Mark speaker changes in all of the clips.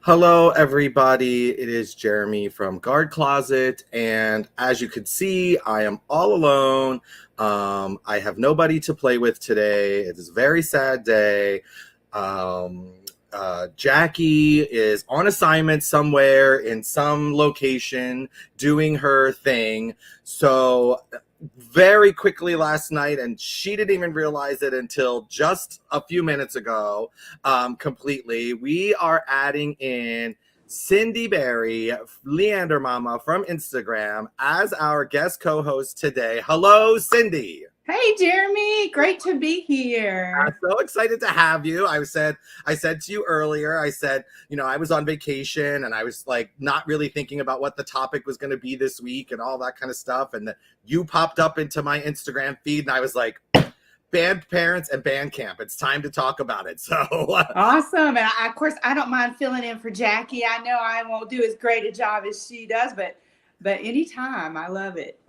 Speaker 1: Hello, everybody. It is Jeremy from Guard Closet. And as you can see, I am all alone. I have nobody to play with today. It is a very sad day. Jackie is on assignment somewhere in some location doing her thing. So very quickly last night, and she didn't even realize it until just a few minutes ago, completely. We are adding in Cindy Berry, Leander Mama from Instagram, as our guest co-host today. Hello, Cindy.
Speaker 2: Hey, Jeremy, great to be here.
Speaker 1: I'm so excited to have you. I said to you earlier, I said, I was on vacation and I was like not really thinking about what the topic was going to be this week and all that kind of stuff. And you popped up into my Instagram feed and I was like, band parents and band camp. It's time to talk about it. So
Speaker 2: awesome. And of course, I don't mind filling in for Jackie. I know I won't do as great a job as she does, but anytime, I love it.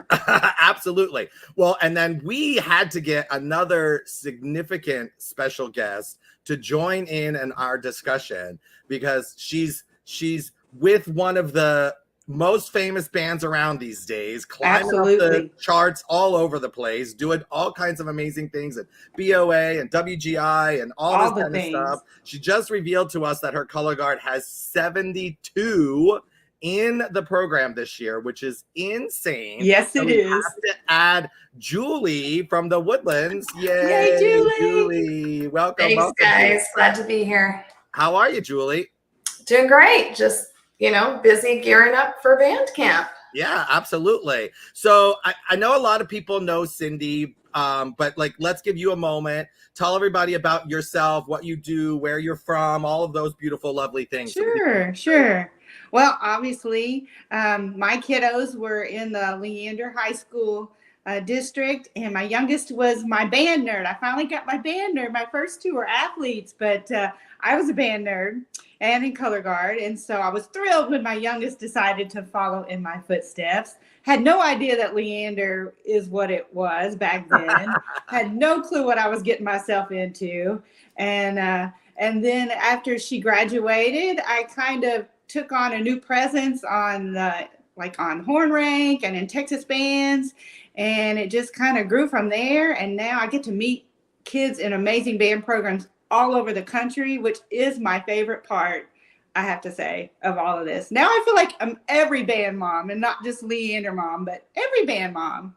Speaker 1: Absolutely. Well, and then we had to get another significant special guest to join in our discussion because she's with one of the most famous bands around these days, climbing up the charts all over the place, doing all kinds of amazing things at BOA and WGI and all this kind of stuff. She just revealed to us that her color guard has 72 in the program this year, which is insane.
Speaker 2: Yes, it is.
Speaker 1: Have to add Julie from the Woodlands.
Speaker 2: Yay,
Speaker 1: Julie. Welcome.
Speaker 3: Thanks, guys. Glad to be here.
Speaker 1: How are you, Julie?
Speaker 3: Doing great. Just, busy gearing up for band camp.
Speaker 1: Yeah, absolutely. So I know a lot of people know Cindy, but let's give you a moment. Tell everybody about yourself, what you do, where you're from, all of those beautiful, lovely things.
Speaker 2: Sure. Well, obviously, my kiddos were in the Leander High School district, and my youngest was my band nerd. I finally got my band nerd. My first two were athletes, but I was a band nerd and in color guard, and so I was thrilled when my youngest decided to follow in my footsteps. Had no idea that Leander is what it was back then. Had no clue what I was getting myself into, and then after she graduated, I kind of took on a new presence on on horn rank and in Texas bands, and it just kind of grew from there. And now I get to meet kids in amazing band programs all over the country, which is my favorite part, I have to say, of all of this. Now I feel like I'm every band mom, and not just Leander mom, but every band mom.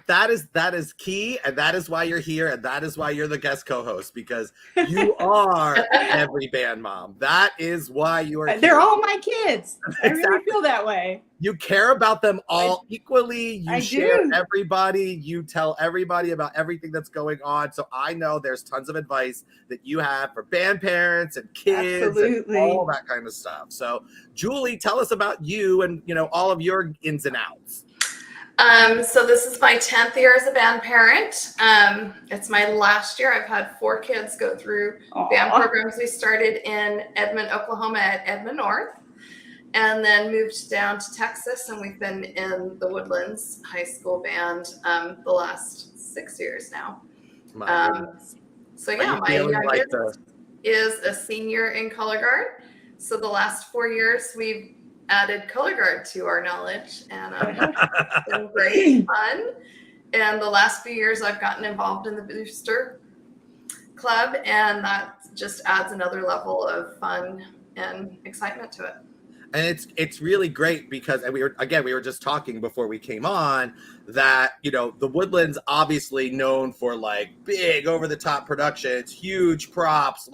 Speaker 1: That is key, and that is why you're here, and that is why you're the guest co-host, because you are every band mom. That is why you are
Speaker 2: They're all my kids. Exactly. I really feel that way.
Speaker 1: You care about them all equally. You share everybody. You tell everybody about everything that's going on. So I know there's tons of advice that you have for band parents and kids and all that kind of stuff. So Julie, tell us about you and all of your ins and outs.
Speaker 3: So this is my 10th year as a band parent. It's my last year. I've had 4 kids go through band programs. We started in Edmond, Oklahoma at Edmond North, and then moved down to Texas, and we've been in the Woodlands High School band the last 6 years now. So yeah, my youngest is a senior in color guard. So the last 4 years we've added color guard to our knowledge, and it's been great fun. And the last few years I've gotten involved in the booster club, and that just adds another level of fun and excitement to it.
Speaker 1: And it's really great because we were just talking before we came on that the Woodlands obviously known for big over the top productions, huge props,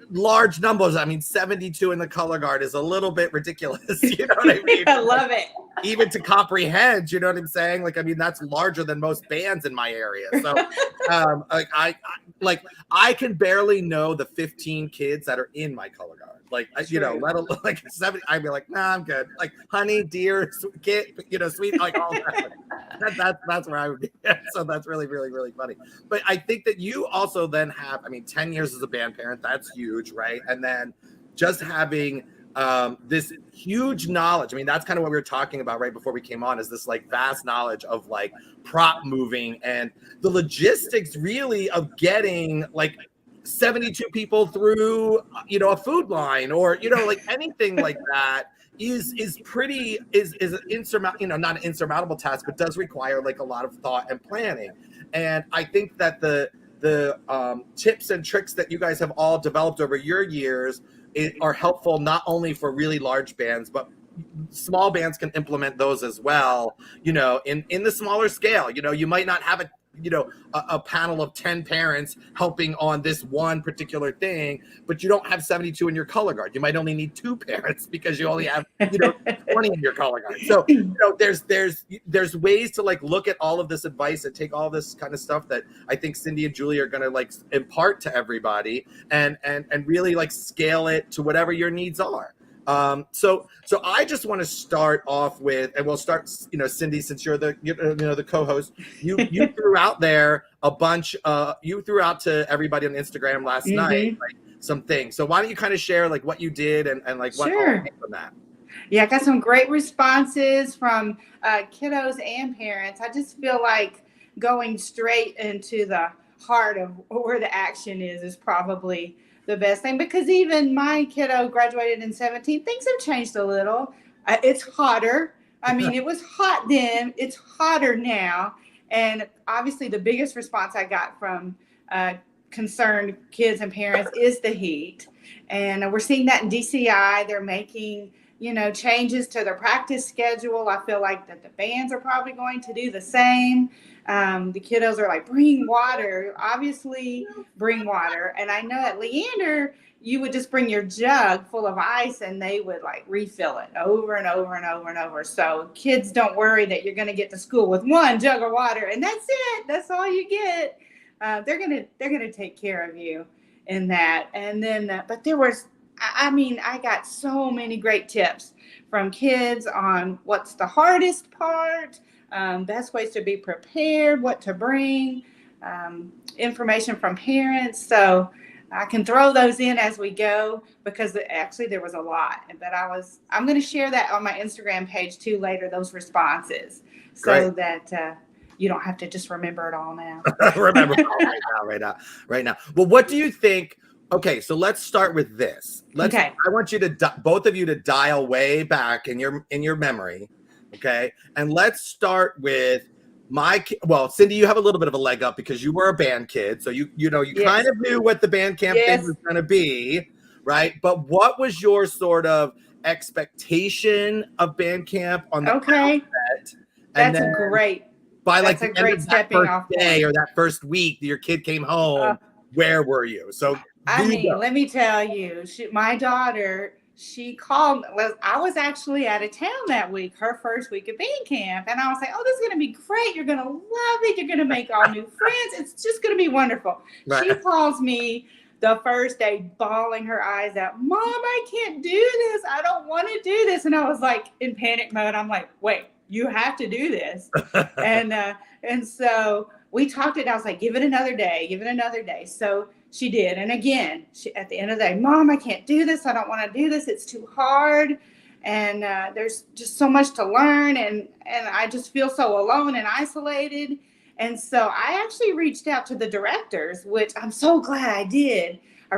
Speaker 1: large numbers. I mean, 72 in the color guard is a little bit ridiculous. You know what I mean?
Speaker 2: I love it.
Speaker 1: Even to comprehend, you know what I'm saying? That's larger than most bands in my area. So, I can barely know the 15 kids that are in my color guard. Let alone 70. I'd be like, nah, I'm good. Honey, dear, sweet, all that. That's where I would be. So that's really, really, really funny. But I think that you also then have, 10 years as a band parent. That's huge, right? And then just having this huge knowledge. That's kind of what we were talking about right before we came on, is this vast knowledge of prop moving and the logistics really of getting 72 people through, a food line, or, like anything like that is an insurmountable, not an insurmountable task, but does require like a lot of thought and planning. And I think that the tips and tricks that you guys have all developed over your years are helpful, not only for really large bands, but small bands can implement those as well, in the smaller scale. You might not have a panel of 10 parents helping on this one particular thing, but you don't have 72 in your color guard. You might only need 2 parents because you only have 20 in your color guard. So there's ways to like look at all of this advice and take all this kind of stuff that I think Cindy and Julie are going to like impart to everybody, and really like scale it to whatever your needs are. So I just want to start off with, and we'll start, Cindy, since you're the co-host, you threw out there a bunch, you threw out to everybody on Instagram last night, like some things. So why don't you kind of share like what you did and like what all came from that?
Speaker 2: Yeah, I got some great responses from kiddos and parents. I just feel like going straight into the heart of where the action is probably the best thing, because even my kiddo graduated in 17. Things have changed a little. It's hotter. I mean, it was hot then. It's hotter now. And obviously the biggest response I got from concerned kids and parents is the heat. And we're seeing that in DCI. They're making, changes to their practice schedule. I feel like that the bands are probably going to do the same. The kiddos are like, bring water, obviously bring water. And I know at Leander, you would just bring your jug full of ice and they would like refill it over and over and over and over. So kids, don't worry that you're going to get to school with 1 jug of water and that's it. That's all you get. They're going to take care of you in that. And then, but there was, I got so many great tips from kids on what's the hardest part, best ways to be prepared, what to bring, information from parents. So I can throw those in as we go, because actually there was a lot. But I'm going to share that on my Instagram page too later, those responses, so that you don't have to just remember it all now.
Speaker 1: Remember it all right now. Well, what do you think? Okay, so let's start with this. I want you to both of you to dial way back in your memory. Okay, and let's start with Cindy, you have a little bit of a leg up because you were a band kid, so you kind of knew what the band camp thing was going to be, right? But what was your sort of expectation of band camp on the outset?
Speaker 2: That's a great.
Speaker 1: By like the end of that first day or that first week that your kid came home, where were you? So
Speaker 2: let me tell you, my daughter. She called. I was actually out of town that week, her first week of band camp. And I was like, oh, this is going to be great. You're going to love it. You're going to make all new friends. It's just going to be wonderful. Right. She calls me the first day, bawling her eyes out. Mom, I can't do this. I don't want to do this. And I was like in panic mode. I'm like, wait, you have to do this. And so we talked it. I was like, give it another day. So she did. And again, at the end of the day, Mom, I can't do this. I don't want to do this. It's too hard. And there's just so much to learn. And I just feel so alone and isolated. And so I actually reached out to the directors, which I'm so glad I did. I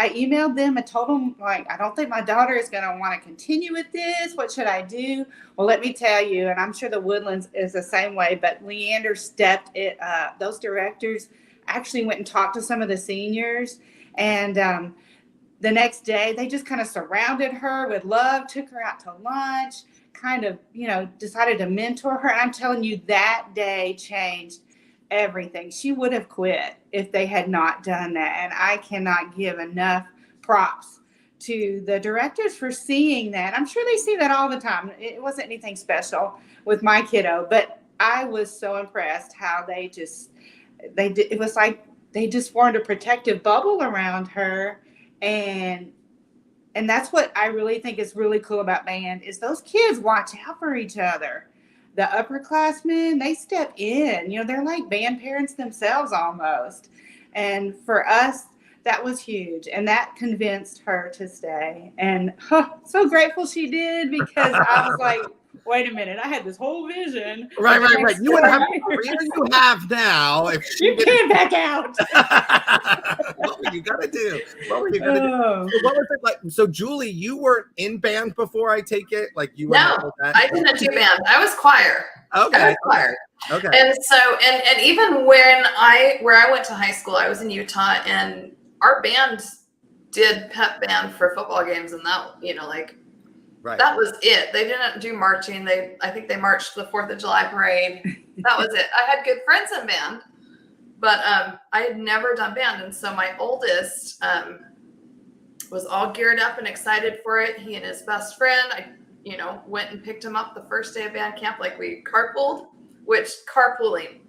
Speaker 2: emailed them and told them, like, I don't think my daughter is going to want to continue with this. What should I do? Well, let me tell you, and I'm sure the Woodlands is the same way, but Leander stepped it up. Those directors actually went and talked to some of the seniors, and the next day they just kind of surrounded her with love, took her out to lunch, kind of, decided to mentor her. And I'm telling you, that day changed everything. She would have quit if they had not done that. And I cannot give enough props to the directors for seeing that. I'm sure they see that all the time. It wasn't anything special with my kiddo, but I was so impressed how they did. It was like they just formed a protective bubble around her. And that's what I really think is really cool about band, is those kids watch out for each other. The upperclassmen, they step in, they're like band parents themselves almost. And for us, that was huge. And that convinced her to stay. And so grateful she did, because I was like, wait a minute, I had this whole vision.
Speaker 1: Right. You wouldn't have the career you have now if
Speaker 2: you can't back out.
Speaker 1: Well, were you gonna do? What were you gonna do?
Speaker 2: Oh.
Speaker 1: So what was it like? So Julie, you weren't in band before, I take it? Like you were
Speaker 3: No,
Speaker 1: not that?
Speaker 3: I didn't do band. I was choir. I
Speaker 1: Okay.
Speaker 3: was choir.
Speaker 1: Okay.
Speaker 3: And so, and even where I went to high school, I was in Utah, and our band did pep band for football games, and that, like,
Speaker 1: Right.
Speaker 3: that was it. They didn't do marching. I think they marched the 4th of July parade. That was it. I had good friends in band, but I had never done band. And so my oldest was all geared up and excited for it. He and his best friend, I went and picked him up the first day of band camp. Like, we carpooled, which carpooling,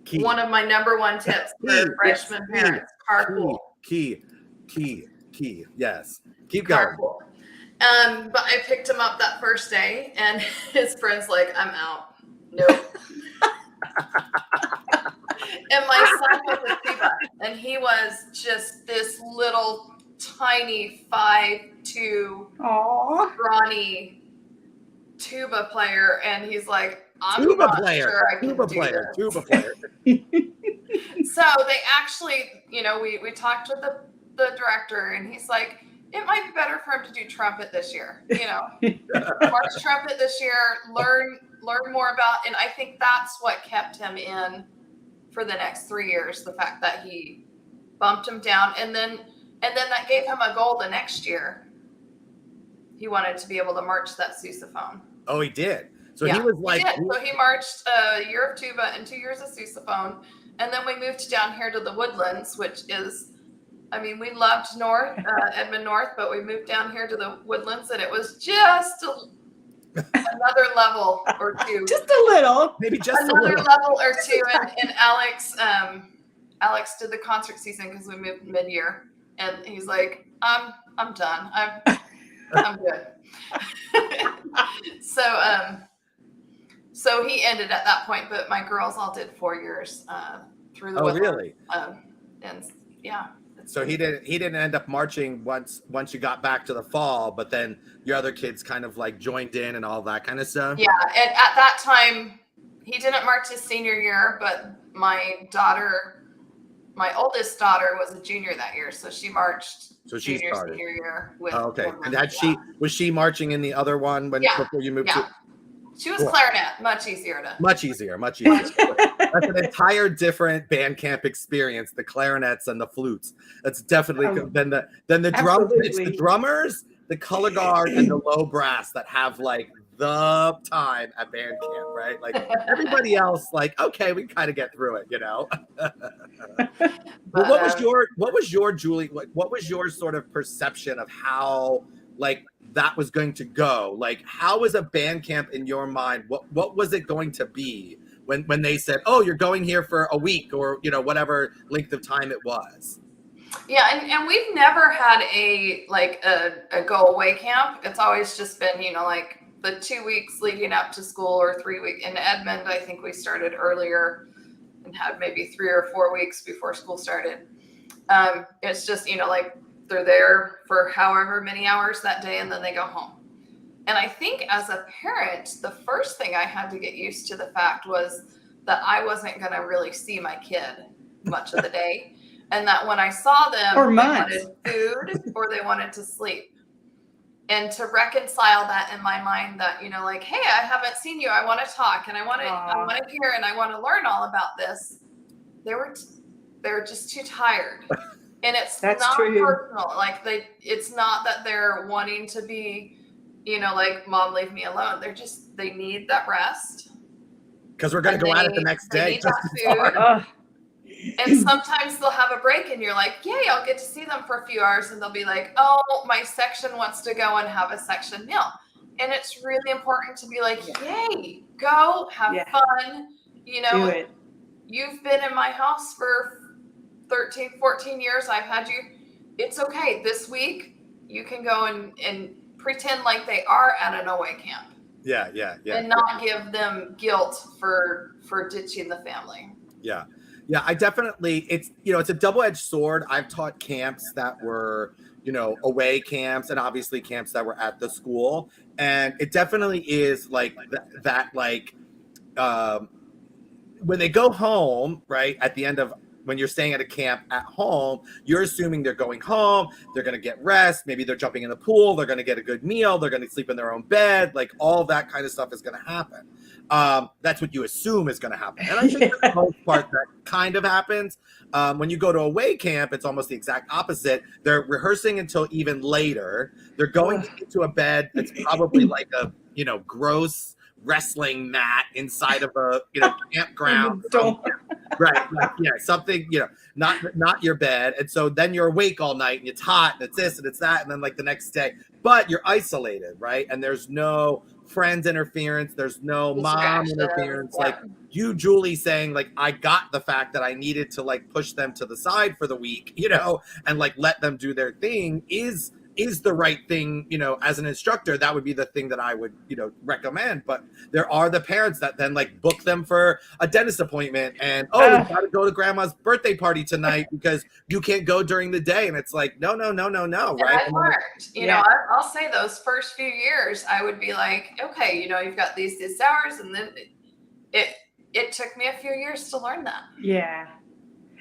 Speaker 1: Key.
Speaker 3: one of my number one tips for freshman parents, carpool.
Speaker 1: Key. Yes. Keep going.
Speaker 3: Carpool. But I picked him up that first day, and his friend's like, I'm out. Nope. And my son was a tuba, and he was just this little tiny 5'2" scrawny tuba player, and he's like, I'm
Speaker 1: Tuba
Speaker 3: not
Speaker 1: player.
Speaker 3: sure I can
Speaker 1: Tuba
Speaker 3: do
Speaker 1: player.
Speaker 3: this.
Speaker 1: Tuba player.
Speaker 3: So they actually, we talked with the director, and he's like, it might be better for him to do trumpet this year. March trumpet this year, learn more about, and I think that's what kept him in for the next 3 years. The fact that he bumped him down, and then that gave him a goal the next year. He wanted to be able to march that sousaphone.
Speaker 1: Oh, he did. So
Speaker 3: Yeah,
Speaker 1: he was like,
Speaker 3: So he marched a year of tuba and 2 years of sousaphone, and then we moved down here to the Woodlands, which is, we loved Edmond North, but we moved down here to the Woodlands, and it was just another level or two.
Speaker 2: Just a little.
Speaker 1: maybe just
Speaker 3: Another
Speaker 1: a little.
Speaker 3: level or two. And Alex did the concert season because we moved mid-year, and he's like, I'm done. I'm good. So he ended at that point, but my girls all did 4 years through the Woodlands.
Speaker 1: Really?
Speaker 3: And yeah.
Speaker 1: So he didn't end up marching once you got back to the fall, but then your other kids kind of like joined in and all that kind of stuff.
Speaker 3: Yeah, and at that time, he didn't march his senior year, but my oldest daughter was a junior that year, so she marched.
Speaker 1: So she
Speaker 3: junior,
Speaker 1: started.
Speaker 3: senior year with.
Speaker 1: Oh, okay.
Speaker 3: with
Speaker 1: And was she marching in the other one before you moved
Speaker 3: Yeah.
Speaker 1: to?
Speaker 3: She was
Speaker 1: Cool.
Speaker 3: clarinet, much easier.
Speaker 1: Much easier. That's an entire different band camp experience. The clarinets and the flutes. That's definitely than the drum. It's the drummers, the color guard, and the low brass that have like the time at band camp, right? Like everybody else, like okay, we kind of get through it, But what was your Julie? Like, what was your sort of perception of how like that was going to go? Like, how was a band camp in your mind? What was it going to be when they said, "Oh, you're going here for a week," or whatever length of time it was?
Speaker 3: Yeah, and we've never had a go away camp. It's always just been like the 2 weeks leading up to school, or 3 weeks. In Edmond, I think we started earlier and had maybe 3 or 4 weeks before school started. It's just they're there for however many hours that day, and then they go home. And I think as a parent, the first thing I had to get used to the fact was that I wasn't going to really see my kid much of the day. And that when I saw them,
Speaker 2: Or
Speaker 3: they
Speaker 2: months.
Speaker 3: wanted food or they wanted to sleep. And to reconcile that in my mind that, hey, I haven't seen you. I want to talk, and I want to hear, and I want to learn all about this. They were just too tired. And that's not
Speaker 2: true.
Speaker 3: personal. It's not that they're wanting to be, like, Mom, leave me alone. They need that rest.
Speaker 1: Because we're going to go at it the next day.
Speaker 3: Need that food. And sometimes they'll have a break, and you're like, yay, I'll get to see them for a few hours. And they'll be like, oh, my section wants to go and have a section meal. And it's really important to be like, yay, go have fun.
Speaker 2: Do it.
Speaker 3: You've been in my house for 13, 14 years. I've had you. It's okay. This week, you can go and pretend like they are at an away camp.
Speaker 1: Yeah.
Speaker 3: And not give them guilt for ditching the family.
Speaker 1: Yeah. Yeah, I definitely, it's a double-edged sword. I've taught camps that were, away camps, and obviously camps that were at the school. And it definitely is like that when they go home, right, at the end of when you're staying at a camp at home, you're assuming they're going home, they're going to get rest, maybe they're jumping in the pool, they're going to get a good meal, they're going to sleep in their own bed, like all that kind of stuff is going to happen. That's what you assume is going to happen. And I think for the most part that kind of happens. When you go to away camp, it's almost the exact opposite. They're rehearsing until even later. They're going into a bed that's probably like a, gross wrestling mat inside of a, campground. Right. Like, something, not your bed. And so then you're awake all night and it's hot and it's this and it's that. And then like the next day, but you're isolated, right? And there's no friends interference. There's no mom interference. Like you, Julie, saying like, I got the fact that I needed to like push them to the side for the week, and like let them do their thing is the right thing, as an instructor. That would be the thing that I would, recommend. But there are the parents that then like book them for a dentist appointment and, we got to go to grandma's birthday party tonight because you can't go during the day. And it's like, no, right?
Speaker 3: That worked. I'll say those first few years, I would be like, okay, you've got these hours. And then it took me a few years to learn that.
Speaker 2: Yeah.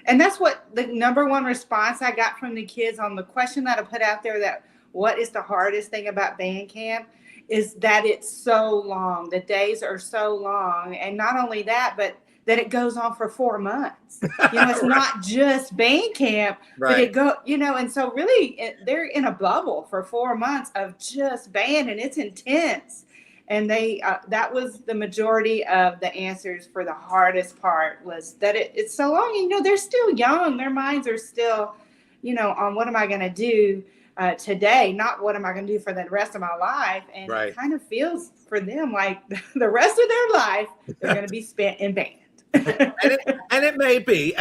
Speaker 2: And that's what the number one response I got from the kids on the question that I put out there, that what is the hardest thing about band camp, is that it's so long. The days are so long. And not only that, but that it goes on for 4 months. It's not just band camp,
Speaker 1: right.
Speaker 2: But and so really they're in a bubble for 4 months of just band, and it's intense. And they that was the majority of the answers for the hardest part, was that it's so long. They're still young. Their minds are still, on what am I going to do today, not what am I going to do for the rest of my life. And It kind of feels for them like the rest of their life, they're going to be spent in band.
Speaker 1: and it may be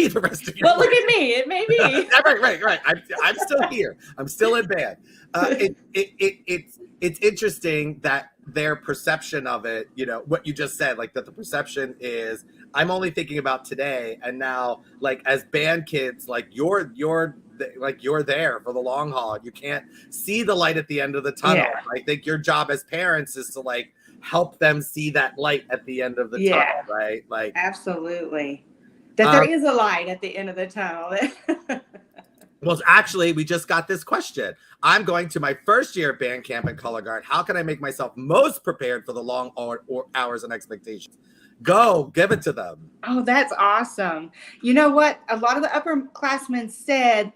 Speaker 1: the rest of your life.
Speaker 2: Look at me. It may be.
Speaker 1: right. I'm still here. I'm still in band. It's interesting that their perception of it, what you just said, like that the perception is, I'm only thinking about today. And now, like as band kids, like you're there for the long haul. You can't see the light at the end of the tunnel.
Speaker 2: Yeah.
Speaker 1: I think your job as parents is to like help them see that light at the end of the tunnel, right? Like
Speaker 2: absolutely. That there is a light at the end of the tunnel.
Speaker 1: Well, actually, we just got this question. I'm going to my first year at band camp in Color Guard. How can I make myself most prepared for the long hours and expectations? Go, give it to them.
Speaker 2: Oh, that's awesome. You know what? A lot of the upperclassmen said,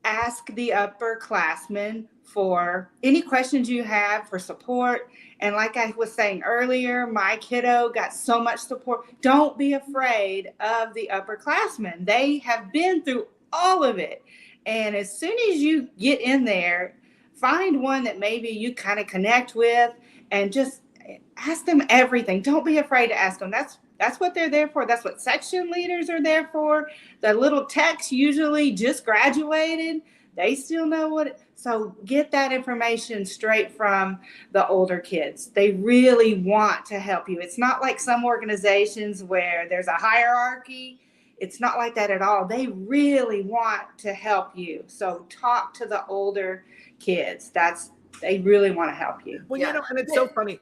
Speaker 2: ask the upperclassmen for any questions you have for support. And like I was saying earlier, my kiddo got so much support. Don't be afraid of the upperclassmen. They have been through all of it. And as soon as you get in there, find one that maybe you kind of connect with and just ask them everything. Don't be afraid to ask them. That's what they're there for. That's what section leaders are there for. The little techs usually just graduated. They still know so get that information straight from the older kids. They really want to help you. It's not like some organizations where there's a hierarchy. It's not like that at all. They really want to help you. So talk to the older kids. They really want to help you.
Speaker 1: Well, and it's so funny.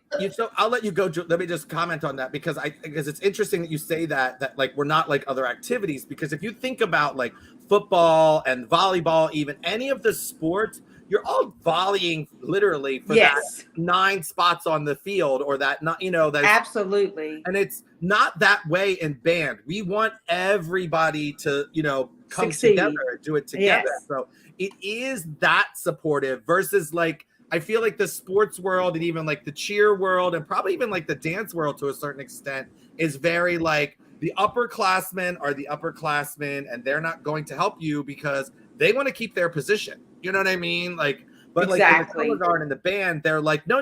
Speaker 1: I'll let you go. Let me just comment on that because it's interesting that you say that like we're not like other activities, because if you think about like football and volleyball, even any of the sports, you're all volleying literally for that 9 spots on the field, or that not, that
Speaker 2: absolutely.
Speaker 1: And it's not that way in band. We want everybody to, come
Speaker 2: succeed
Speaker 1: together and do it together.
Speaker 2: Yes.
Speaker 1: So it is that supportive versus like, I feel like the sports world and even like the cheer world and probably even like the dance world to a certain extent is very like the upperclassmen are the upperclassmen and they're not going to help you because they want to keep their position. You know what I mean? Like, but
Speaker 2: exactly.
Speaker 1: like in the color guard and the band, they're like, no,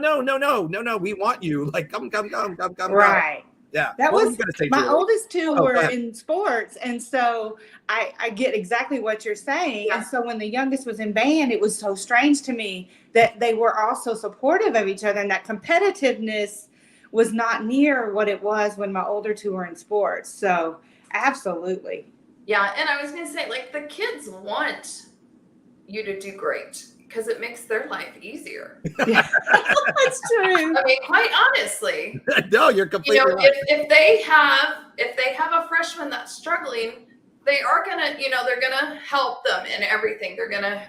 Speaker 1: we want you. Like, come.
Speaker 2: Right.
Speaker 1: Yeah.
Speaker 2: That
Speaker 1: what
Speaker 2: was my oldest two were in sports. And so I get exactly what you're saying. Yeah. And so when the youngest was in band, it was so strange to me that they were also supportive of each other, and that competitiveness was not near what it was when my older two were in sports. So absolutely.
Speaker 3: Yeah. And I was going to say, like, the kids want you to do great because it makes their life easier.
Speaker 2: Yeah. That's true.
Speaker 3: I mean, quite honestly.
Speaker 1: No, you're completely right.
Speaker 3: If they have a freshman that's struggling, they are gonna, they're gonna help them in everything. They're gonna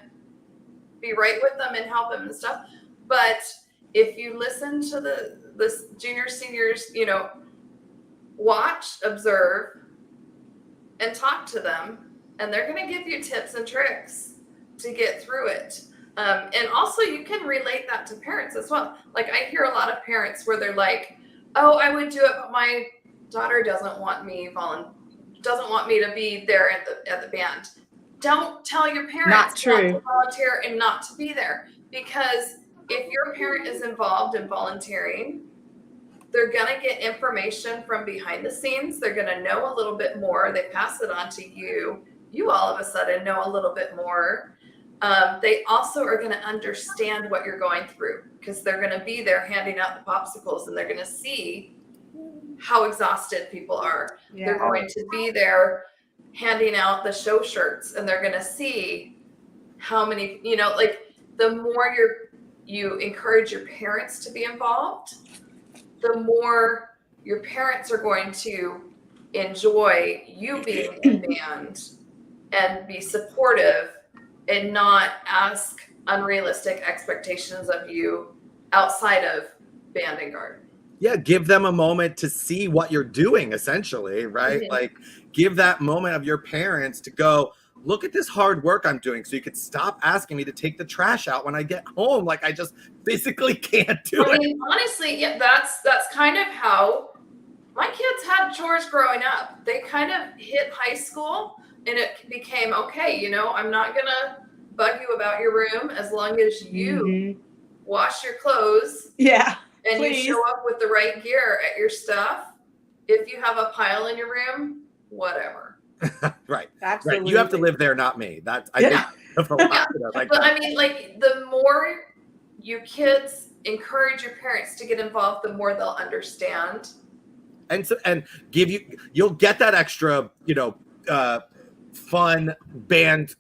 Speaker 3: be right with them and help them and stuff. But if you listen to the juniors, seniors, watch, observe, and talk to them, and they're gonna give you tips and tricks to get through it. And also you can relate that to parents as well. Like I hear a lot of parents where they're like, oh, I would do it, but my daughter doesn't want me to be there at the band. Don't tell your parents
Speaker 2: Not true.
Speaker 3: not to volunteer and not to be there, because if your parent is involved in volunteering, they're going to get information from behind the scenes. They're going to know a little bit more. They pass it on to you. You all of a sudden know a little bit more. They also are going to understand what you're going through, because they're going to be there handing out the popsicles, and they're going to see how exhausted people are.
Speaker 2: Yeah.
Speaker 3: They're going to be there handing out the show shirts, and they're going to see how many, the more you encourage your parents to be involved, the more your parents are going to enjoy you being in band and be supportive and not ask unrealistic expectations of you outside of band and garden.
Speaker 1: Yeah, give them a moment to see what you're doing, essentially, right?
Speaker 3: Mm-hmm.
Speaker 1: Like, give that moment of your parents to go, look at this hard work I'm doing, so you could stop asking me to take the trash out when I get home. Like, I just physically can't do it.
Speaker 3: I mean, honestly, yeah, that's kind of how my kids had chores growing up. They kind of hit high school, and it became, okay, I'm not going to bug you about your room as long as you wash your clothes.
Speaker 2: Yeah.
Speaker 3: And
Speaker 2: Please.
Speaker 3: you show up with the right gear at your stuff. If you have a pile in your room, whatever.
Speaker 1: Right.
Speaker 2: Absolutely.
Speaker 1: Right. You have to live there, not me. That's I think of a lot of like
Speaker 3: But
Speaker 1: that.
Speaker 3: I mean, like, the more you kids encourage your parents to get involved, the more they'll understand.
Speaker 1: And you'll get that extra, fun band,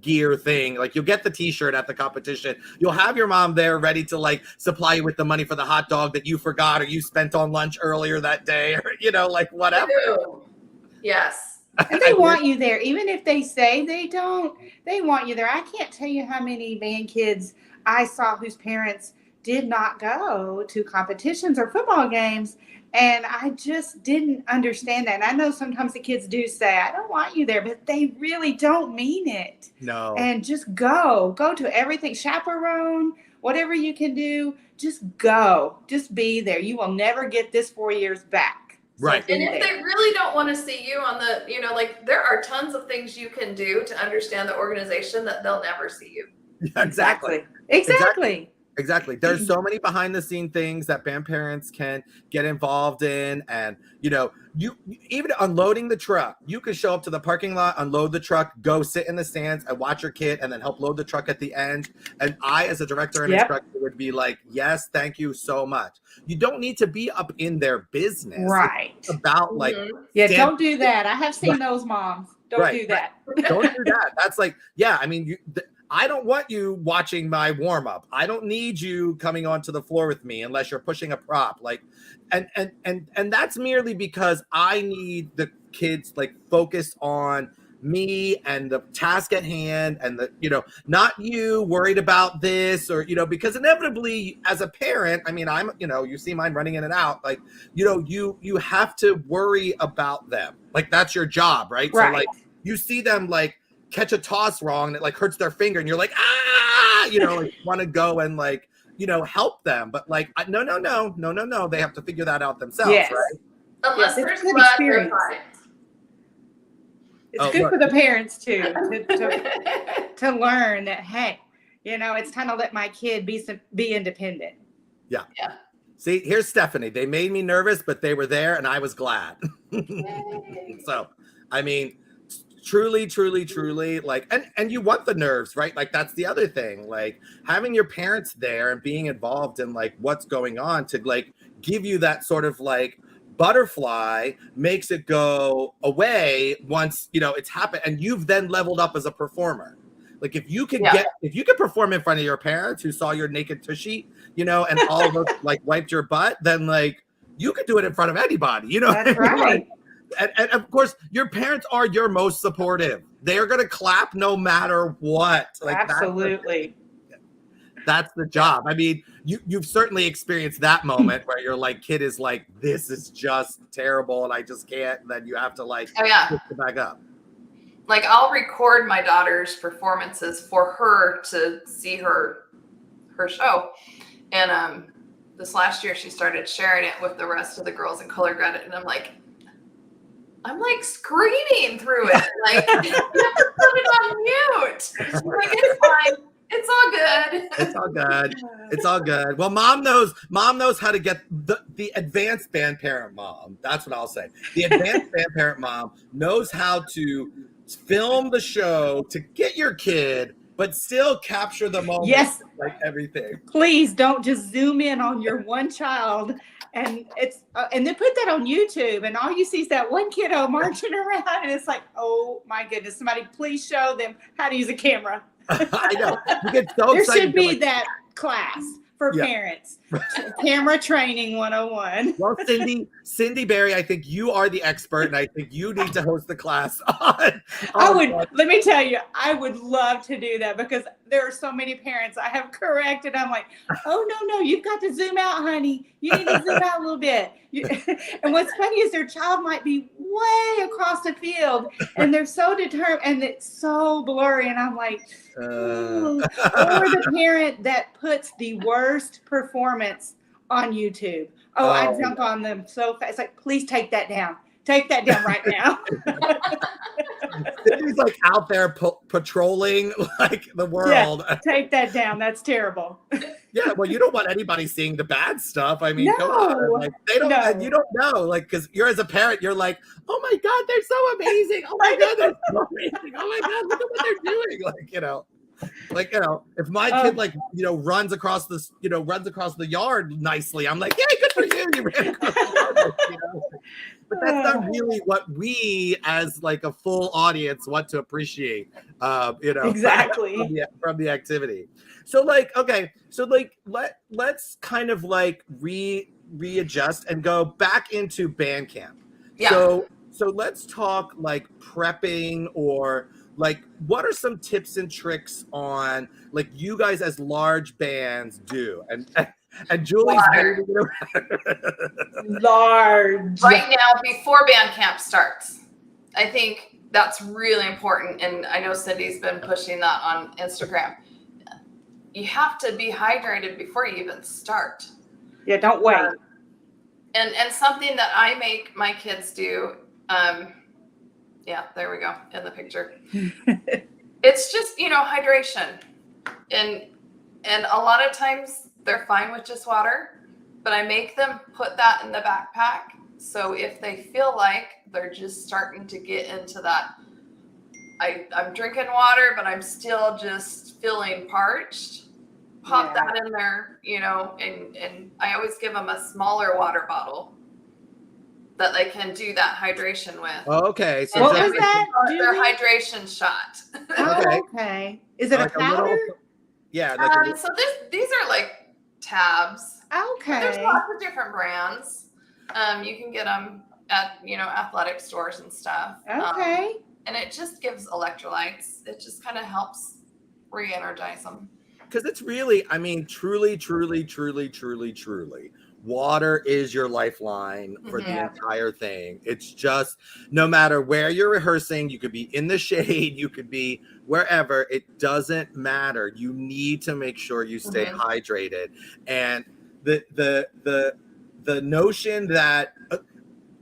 Speaker 1: gear thing. Like, you'll get the t-shirt at the competition. You'll have your mom there ready to like supply you with the money for the hot dog that you forgot or you spent on lunch earlier that day, or like whatever.
Speaker 3: Yes.
Speaker 2: And they want you there. Even if they say they don't, they want you there. I can't tell you how many band kids I saw whose parents did not go to competitions or football games. And I just didn't understand that. And I know sometimes the kids do say, I don't want you there, but they really don't mean it.
Speaker 1: No.
Speaker 2: And just go to everything, chaperone, whatever you can do, just go, just be there. You will never get this 4 years back.
Speaker 1: Right.
Speaker 3: And if they really don't want to see you on the, there are tons of things you can do to understand the organization that they'll never see you.
Speaker 1: Yeah, exactly. Exactly. There's so many behind the scene things that band parents can get involved in. And, you even unloading the truck, you can show up to the parking lot, unload the truck, go sit in the stands and watch your kid, and then help load the truck at the end. And I, as a director and instructor, would be like, yes, thank you so much. You don't need to be up in their business.
Speaker 2: Right.
Speaker 1: It's about like,
Speaker 2: don't do that. I have seen those moms. Don't do that.
Speaker 1: Don't do that. That's like, I don't want you watching my warm up. I don't need you coming onto the floor with me unless you're pushing a prop. Like, and that's merely because I need the kids like focused on me and the task at hand, and not you worried about this or, because inevitably as a parent, I mean, I'm, you see mine running in and out, like, you have to worry about them. Like, that's your job, right? So like, you see them like catch a toss wrong and it like hurts their finger and you're like, like want to go and like, help them. But like, no. They have to figure that out themselves, right?
Speaker 3: Unless there's blood, they're fine.
Speaker 2: It's good for the parents too, to learn that, hey, it's time to let my kid be independent.
Speaker 1: Yeah. See, here's Stephanie. They made me nervous, but they were there and I was glad. So, I mean, truly, like, and you want the nerves, right? Like, that's the other thing, like having your parents there and being involved in like what's going on to like give you that sort of like butterfly makes it go away once, it's happened and you've then leveled up as a performer. Like, if you can perform in front of your parents who saw your naked tushy, and all of us like wiped your butt, then like you could do it in front of anybody,
Speaker 2: That's right.
Speaker 1: And of course, your parents are your most supportive. They are going to clap no matter what. Like
Speaker 2: Absolutely.
Speaker 1: that's the job. I mean, you've certainly experienced that moment where your like kid is like, this is just terrible and I just can't. And then you have to like
Speaker 3: Oh yeah.
Speaker 1: pick it back up.
Speaker 3: Like I'll record my daughter's performances for her to see her show. And this last year she started sharing it with the rest of the girls in color credit, and I'm like screaming through it. Like you have to put it on mute. She's like, it's fine. It's all good.
Speaker 1: It's all good. It's all good. Well, mom knows how to get the advanced band parent mom. That's what I'll say. The advanced band parent mom knows how to film the show to get your kid, but still capture the moment.
Speaker 2: Yes.
Speaker 1: Like everything.
Speaker 2: Please don't just zoom in on your one child and and then put that on YouTube, and all you see is that one kiddo marching around, and it's like, oh my goodness, somebody please show them how to use a camera.
Speaker 1: I know. You get so
Speaker 2: There
Speaker 1: excited.
Speaker 2: should be
Speaker 1: Like,
Speaker 2: that class for parents. Camera training 101.
Speaker 1: well, Cindy Berry, I think you are the expert, and I think you need to host the class on.
Speaker 2: Let me tell you, I would love to do that, because there are so many parents I have corrected. I'm like, oh, no, you've got to zoom out, honey. You need to zoom out a little bit. And what's funny is their child might be way across the field, and they're so determined, and it's so blurry. And I'm like, or the parent that puts the worst performance on YouTube. Oh, I jump on them so fast. It's like, please take that down. Take that down right now.
Speaker 1: Cindy's like out there patrolling like the world.
Speaker 2: Yeah, take that down. That's terrible.
Speaker 1: Yeah, well, you don't want anybody seeing the bad stuff. I mean, come
Speaker 2: No.
Speaker 1: on. Like, they don't.
Speaker 2: No.
Speaker 1: You don't know, like, because you're as a parent, you're like, oh my god, they're so amazing. Oh my god, they're so amazing. Oh my god, look at what they're doing. If my kid runs across the yard nicely, I'm like, yeah, good for you. You ran across the yard. But that's not really what we, as like a full audience, want to appreciate.
Speaker 2: Exactly
Speaker 1: from the activity. So let's kind of like readjust and go back into band camp.
Speaker 3: Yeah.
Speaker 1: So let's talk like prepping, or like what are some tips and tricks on like you guys as large bands do, and Julie's
Speaker 2: large
Speaker 3: right now before band camp starts. I think that's really important, and I know Cindy's been pushing that on Instagram. You have to be hydrated before you even start.
Speaker 2: Yeah, don't wait.
Speaker 3: And something that I make my kids do, yeah, there we go in the picture. It's just, hydration. And a lot of times they're fine with just water, but I make them put that in the backpack. So if they feel like they're just starting to get into that, I'm drinking water, but I'm still just feeling parched, pop that in there, and I always give them a smaller water bottle that they can do that hydration with.
Speaker 1: Okay. So
Speaker 2: what was that?
Speaker 3: Their hydration shot.
Speaker 2: Okay. Is it
Speaker 1: like
Speaker 2: a powder?
Speaker 3: So these are like tabs.
Speaker 2: Okay.
Speaker 3: There's lots of different brands. You can get them at athletic stores and stuff.
Speaker 2: Okay.
Speaker 3: And it just gives electrolytes. It just kind of helps re-energize them.
Speaker 1: Because it's really, I mean, truly, water is your lifeline for the entire thing. It's just, no matter where you're rehearsing, you could be in the shade, you could be wherever, it doesn't matter. You need to make sure you stay hydrated. And the notion that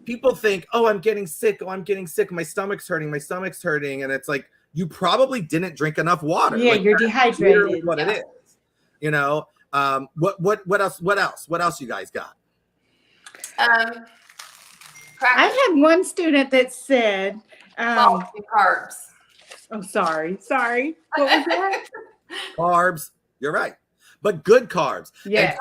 Speaker 1: people think, oh, I'm getting sick, my stomach's hurting, and it's like, you probably didn't drink enough water.
Speaker 2: Yeah,
Speaker 1: like,
Speaker 2: you're dehydrated.
Speaker 1: What it is, what else you guys got?
Speaker 3: I
Speaker 2: had one student that said,
Speaker 3: carbs.
Speaker 2: Oh, sorry. What was that?
Speaker 1: Carbs. You're right, but good carbs.
Speaker 2: Yeah.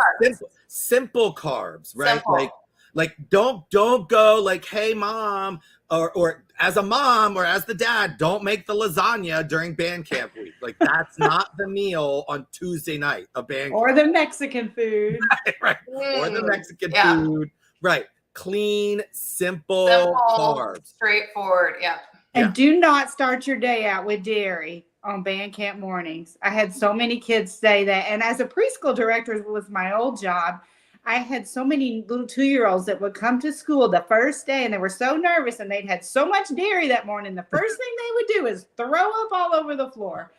Speaker 1: Simple carbs, right?
Speaker 3: Simple.
Speaker 1: Like don't go like, hey mom, or as a mom or as the dad, don't make the lasagna during band camp week. Like that's not the meal on Tuesday night of band camp.
Speaker 2: Or the Mexican food.
Speaker 1: Right. Or the Mexican food. Right. clean, simple carbs.
Speaker 3: Straightforward. Yeah.
Speaker 2: And
Speaker 1: Yeah.
Speaker 2: do not start your day out with dairy on band camp mornings. I had so many kids say that. And as a preschool director was my old job, I had so many little 2-year-olds that would come to school the first day and they were so nervous and they'd had so much dairy that morning. The first thing they would do is throw up all over the floor.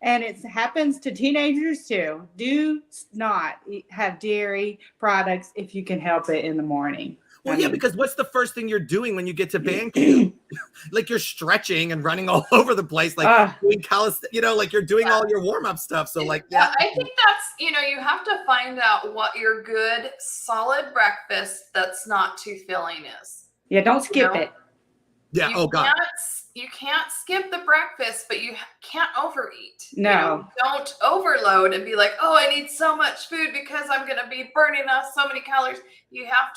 Speaker 2: And it happens to teenagers too. Do not have dairy products if you can help it in the morning.
Speaker 1: Well, yeah, because what's the first thing you're doing when you get to band camp? Like you're stretching and running all over the place, like doing calisthenics, like you're doing all your warm-up stuff. So like that.
Speaker 3: I think that's, you have to find out what your good solid breakfast that's not too filling is.
Speaker 2: Yeah, don't skip it.
Speaker 1: Yeah. God.
Speaker 3: You can't skip the breakfast, but you can't overeat.
Speaker 2: No.
Speaker 3: Don't overload and be like, oh, I need so much food because I'm going to be burning off so many calories. You have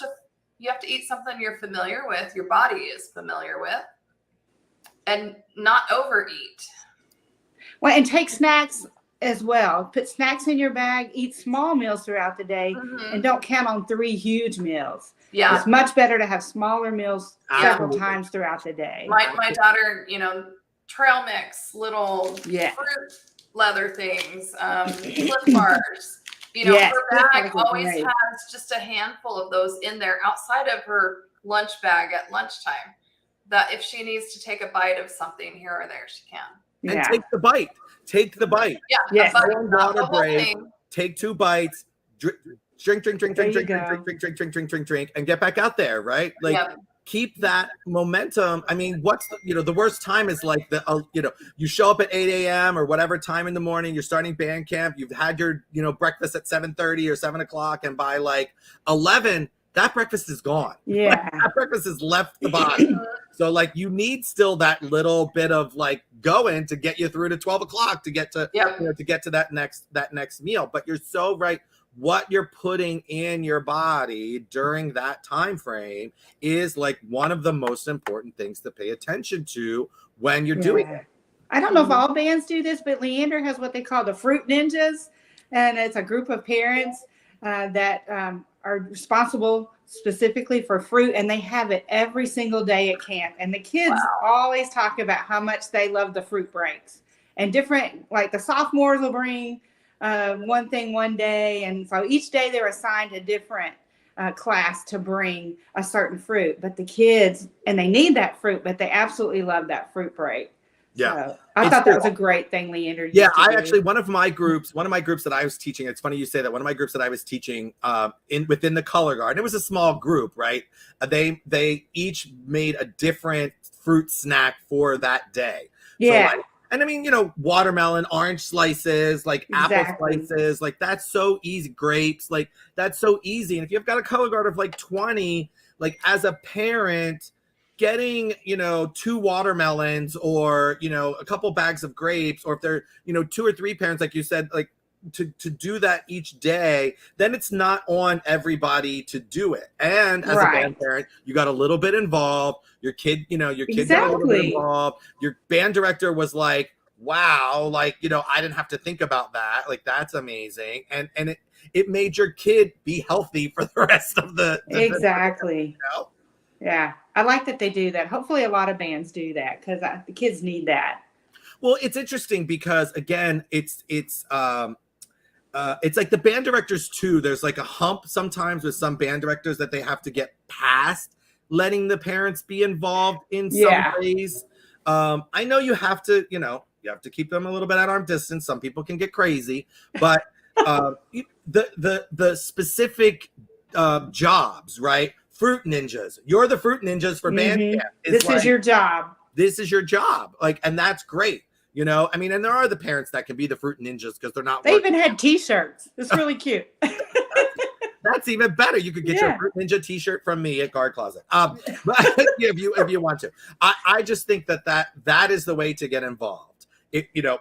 Speaker 3: to eat something you're familiar with, your body is familiar with, and not overeat.
Speaker 2: Well, and take snacks as well. Put snacks in your bag, eat small meals throughout the day, and don't count on 3 huge meals.
Speaker 3: Yeah.
Speaker 2: It's much better to have smaller meals several
Speaker 1: Absolutely.
Speaker 2: times throughout the day.
Speaker 3: My daughter, trail mix, little
Speaker 2: Yeah.
Speaker 3: fruit leather things, Clif bars.
Speaker 2: Yes,
Speaker 3: her
Speaker 2: Clif
Speaker 3: bag
Speaker 2: bars are
Speaker 3: always
Speaker 2: great.
Speaker 3: has just a handful of those in there outside of her lunch bag at lunchtime. That if she needs to take a bite of something here or there, she can.
Speaker 1: And
Speaker 2: Yeah.
Speaker 1: take the bite. Take the bite.
Speaker 3: Yeah.
Speaker 2: Yes.
Speaker 3: But
Speaker 1: Warm
Speaker 3: not
Speaker 1: water
Speaker 3: the whole
Speaker 1: break.
Speaker 3: thing.
Speaker 1: Take 2 bites. Drink,
Speaker 2: There you go.
Speaker 1: drink, and get back out there, right? Like
Speaker 3: Yep.
Speaker 1: keep that momentum. I mean, what's the worst time is like you show up at 8 a.m. or whatever time in the morning, you're starting band camp, you've had your, breakfast at 7:30 or 7 o'clock, and by like 11, that breakfast is gone.
Speaker 2: Yeah.
Speaker 1: That breakfast has left the body. So like you need still that little bit of like going to get you through to 12 o'clock to get to,
Speaker 3: Yep.
Speaker 1: to get to that next meal. But you're so right. What you're putting in your body during that time frame is like one of the most important things to pay attention to when you're doing it.
Speaker 2: I don't know if all bands do this, but Leander has what they call the Fruit Ninjas. And it's a group of parents that are responsible specifically for fruit. And they have it every single day at camp. And the kids always talk about how much they love the fruit breaks. And different, like the sophomores will bring one thing one day, and so each day they're assigned a different class to bring a certain fruit. But the kids, and they need that fruit, but they absolutely love that fruit break.
Speaker 1: Yeah.
Speaker 2: So I thought that was a great thing Leander used
Speaker 1: Yeah,
Speaker 2: to
Speaker 1: I
Speaker 2: do.
Speaker 1: actually, one of my groups that I was teaching, it's funny you say that, one of my groups that I was teaching within the color guard, it was a small group, right? They each made a different fruit snack for that day.
Speaker 2: Yeah.
Speaker 1: So like, and I mean, watermelon, orange slices, like apple slices, like that's so easy. Grapes, like that's so easy. And if you've got a color guard of like 20, like as a parent, getting 2 watermelons or a couple bags of grapes, or if they're 2 or 3 parents, like you said, like to do that each day, then it's not on everybody to do it. And as a band parent, you got a little bit involved. Your kid got a little bit involved. Your band director was like, wow, like I didn't have to think about that. Like that's amazing. And it made your kid be healthy for the rest of the
Speaker 2: Exactly. Yeah, I like that they do that. Hopefully a lot of bands do that because the kids need that.
Speaker 1: Well, it's interesting because again, it's like the band directors too. There's like a hump sometimes with some band directors that they have to get past letting the parents be involved in some ways. I know you have to keep them a little bit at arm distance. Some people can get crazy, but the specific jobs, right? Fruit ninjas. You're the fruit ninjas for band camp.
Speaker 2: This is your job.
Speaker 1: This is your job. Like, and that's great. I mean, and there are the parents that can be the fruit ninjas because they're not.
Speaker 2: They even had T-shirts. It's really cute.
Speaker 1: That's even better. You could get your Fruit Ninja T-shirt from me at Guard Closet. But if you want to, I just think that is the way to get involved.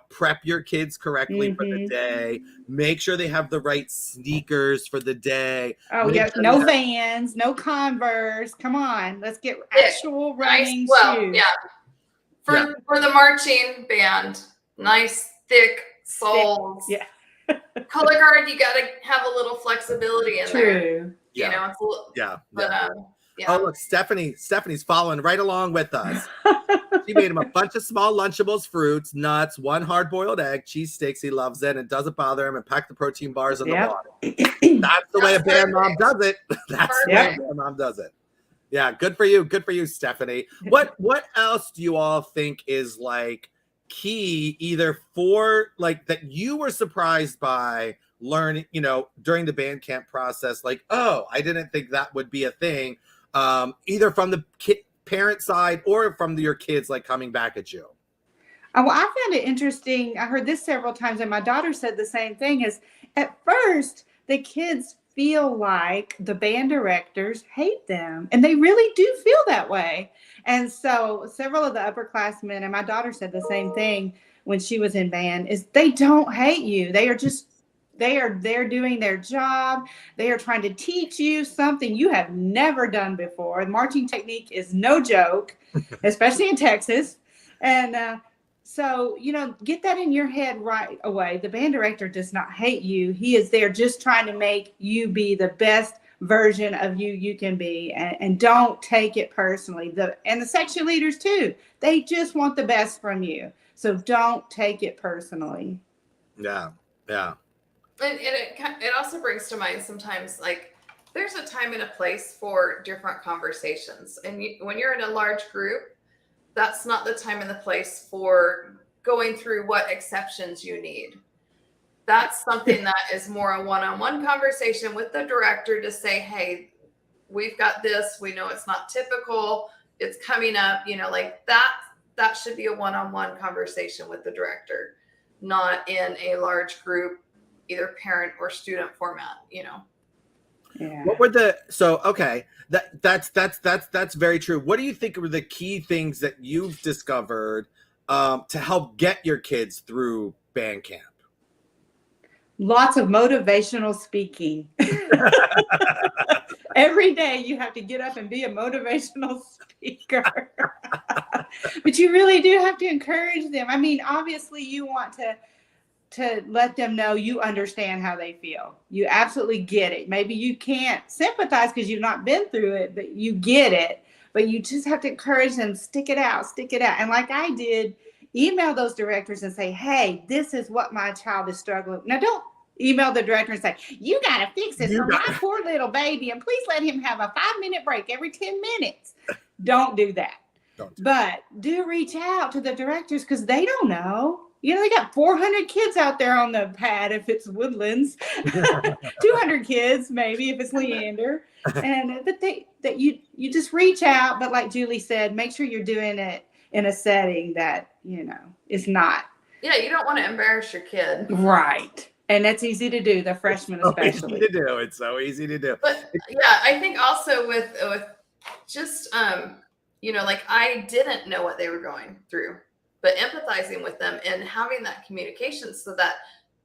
Speaker 1: Prep your kids correctly for the day. Make sure they have the right sneakers for the day.
Speaker 2: Oh yeah, no Vans, no Converse. Come on, let's get actual running shoes.
Speaker 3: Yeah. For the marching band, nice thick soles.
Speaker 2: Yeah.
Speaker 3: Color guard, you got to have a little flexibility in there.
Speaker 2: True.
Speaker 3: It's a little,
Speaker 1: Yeah.
Speaker 3: But Yeah.
Speaker 1: Oh, look, Stephanie's following right along with us. She made him a bunch of small Lunchables, fruits, nuts, one hard-boiled egg, cheesesteaks. He loves it, and doesn't bother him, and pack the protein bars in the water. That's the way a band mom does it. That's the way a band mom does it. Yeah, good for you. Good for you, Stephanie. What else do you all think is like key, either for like that you were surprised by learning, during the band camp process? Like, oh, I didn't think that would be a thing. Either from the parent side or from your kids, like coming back at you.
Speaker 2: Well, I found it interesting. I heard this several times, and my daughter said the same thing. Is at first the kids feel like the band directors hate them, and they really do feel that way. And so several of the upperclassmen, and my daughter said the same thing when she was in band, is they don't hate you. They're doing their job. They are trying to teach you something you have never done before. The marching technique is no joke, especially in Texas. And so, get that in your head right away. The band director does not hate you. He is there just trying to make you be the best version of you can be. And don't take it personally. And the section leaders too. They just want the best from you. So don't take it personally.
Speaker 1: Yeah. Yeah.
Speaker 3: And it also brings to mind sometimes, like, there's a time and a place for different conversations. And when you're in a large group, that's not the time and the place for going through what exceptions you need. That's something that is more a one-on-one conversation with the director to say, hey, we've got this. We know it's not typical. It's coming up, like that should be a one-on-one conversation with the director, not in a large group, either parent or student format,
Speaker 2: Yeah.
Speaker 1: What were okay. That's very true. What do you think were the key things that you've discovered to help get your kids through band camp?
Speaker 2: Lots of motivational speaking. Every day you have to get up and be a motivational speaker. But you really do have to encourage them. I mean, obviously you want to let them know you understand how they feel. You absolutely get it. Maybe you can't sympathize because you've not been through it, but you get it. But you just have to encourage them, stick it out. And like I did, email those directors and say, hey, this is what my child is struggling. Now, don't email the director and say, you got to fix this for my poor little baby, and please let him have a 5-minute break every 10 minutes. Don't do that. But do reach out to the directors because they don't know. They got 400 kids out there on the pad if it's Woodlands, 200 kids maybe if it's Leander, but you just reach out. But like Julie said, make sure you're doing it in a setting that is not.
Speaker 3: Yeah, you don't want to embarrass your kid,
Speaker 2: right? And that's easy to do. The freshmen especially.
Speaker 1: Easy to do. It's so easy to do.
Speaker 3: But yeah, I think also with just like I didn't know what they were going through. But empathizing with them and having that communication so that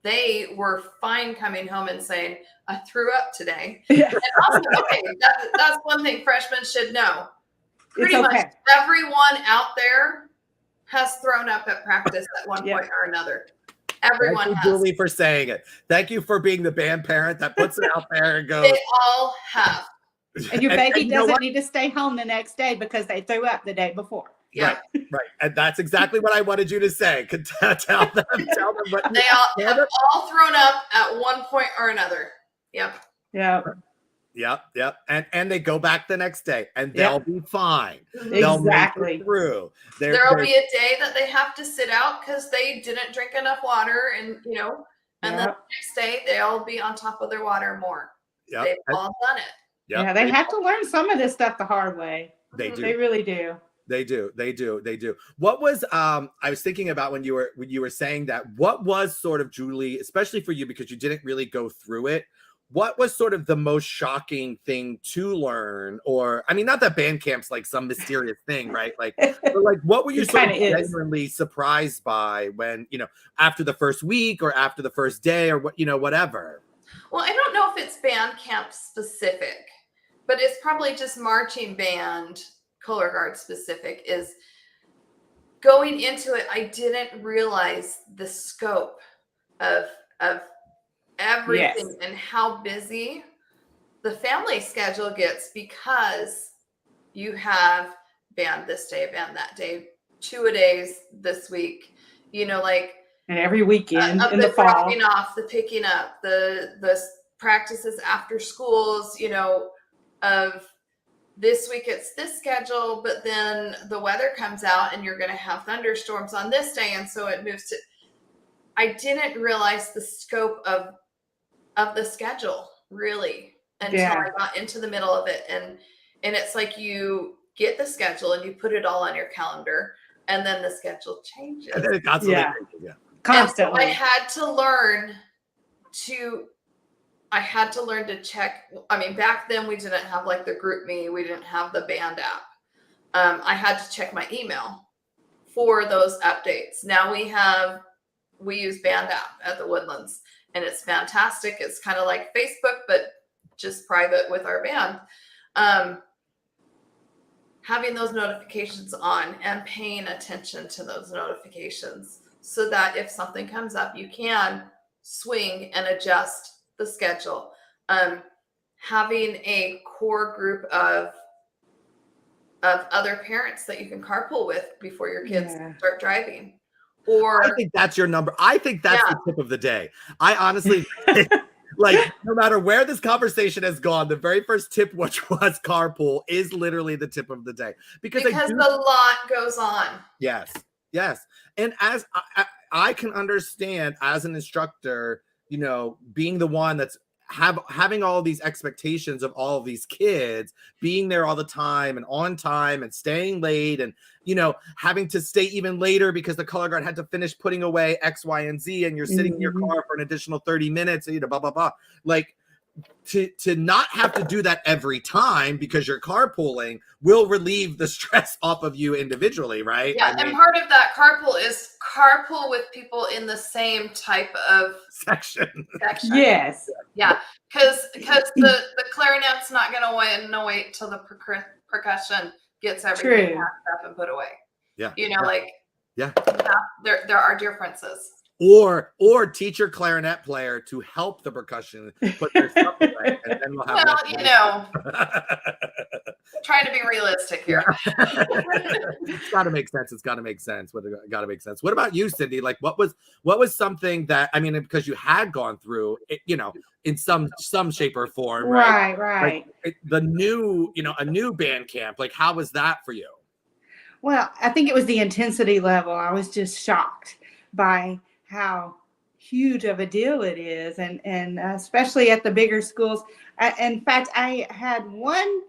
Speaker 3: they were fine coming home and saying, I threw up today. Yeah. And also, that's one thing freshmen should know. Pretty much everyone out there has thrown up at practice at one point or another. Everyone
Speaker 1: Thank
Speaker 3: has.
Speaker 1: you, Julie, for saying it. Thank you for being the band parent that puts it out there and goes.
Speaker 3: They all have.
Speaker 2: And your baby doesn't need to stay home the next day because they threw up the day before.
Speaker 3: Yeah.
Speaker 1: Right. And that's exactly what I wanted you to say. Tell them what
Speaker 3: they all have all thrown up at one point or another. Yep.
Speaker 1: Yep. And they go back the next day and they'll be fine.
Speaker 2: Exactly.
Speaker 1: They'll make it through.
Speaker 3: There'll be a day that they have to sit out because they didn't drink enough water and then the next day they'll be on top of their water more.
Speaker 1: Yep.
Speaker 3: They've all done it.
Speaker 1: Yep.
Speaker 2: Yeah, they have to learn some of this stuff the hard way.
Speaker 1: They do.
Speaker 2: They really do.
Speaker 1: They do. What was I was thinking about when you were saying that, what was sort of, Julie, especially for you because you didn't really go through it, what was sort of the most shocking thing to learn? Or I mean, not that band camp's like some mysterious thing, right? Like, but like what were you sort of genuinely surprised by when, after the first week or after the first day or what, whatever?
Speaker 3: Well, I don't know if it's band camp specific, but it's probably just marching band color guard specific. Is going into it, I didn't realize the scope of everything and how busy the family schedule gets because you have band this day, band that day, 2-a-days this week, like
Speaker 2: And every weekend
Speaker 3: of
Speaker 2: in
Speaker 3: the
Speaker 2: the fall.
Speaker 3: dropping off, the picking up, the practices after schools, of this week it's this schedule, but then the weather comes out and you're going to have thunderstorms on this day, and so it moves to. I didn't realize the scope of the schedule really until I got into the middle of it, and it's like you get the schedule and you put it all on your calendar, and then the schedule changes.
Speaker 1: And then it constantly changes, yeah.
Speaker 2: Constantly.
Speaker 3: And so I had to learn to check. I mean, back then we didn't have like the GroupMe, we didn't have the band app. I had to check my email for those updates. Now we use band app at the Woodlands, and it's fantastic. It's kind of like Facebook, but just private with our band. Having those notifications on and paying attention to those notifications so that if something comes up, you can swing and adjust the schedule. Having a core group of other parents that you can carpool with before your kids start driving. Or
Speaker 1: I think that's your number. I think that's the tip of the day. I honestly like, no matter where this conversation has gone, the very first tip, which was carpool, is literally the tip of the day because
Speaker 3: the lot goes on.
Speaker 1: Yes. And as I can understand as an instructor, being the one that's having all these expectations of all of these kids, being there all the time and on time and staying late and, having to stay even later because the color guard had to finish putting away X, Y, and Z, and you're sitting in your car for an additional 30 minutes, blah, blah, blah. Like, to not have to do that every time because you're carpooling will relieve the stress off of you individually, right?
Speaker 3: Yeah, and part of that carpool is carpool with people in the same type of
Speaker 1: section.
Speaker 2: Yes.
Speaker 3: Yeah, because the clarinet's not going to wait till the percussion gets everything packed up and put away.
Speaker 1: Yeah.
Speaker 3: There are differences.
Speaker 1: Or teach your clarinet player to help the percussion put their stuff away, and then we'll have.
Speaker 3: Trying to be realistic here.
Speaker 1: It's got to make sense. Got to make sense. What about you, Cindy? Like, what was something that, I mean, because you had gone through it, in some shape or form, right?
Speaker 2: Right.
Speaker 1: Like, a new band camp. Like, how was that for you?
Speaker 2: Well, I think it was the intensity level. I was just shocked by how huge of a deal it is, and especially at the bigger schools. In fact, I had one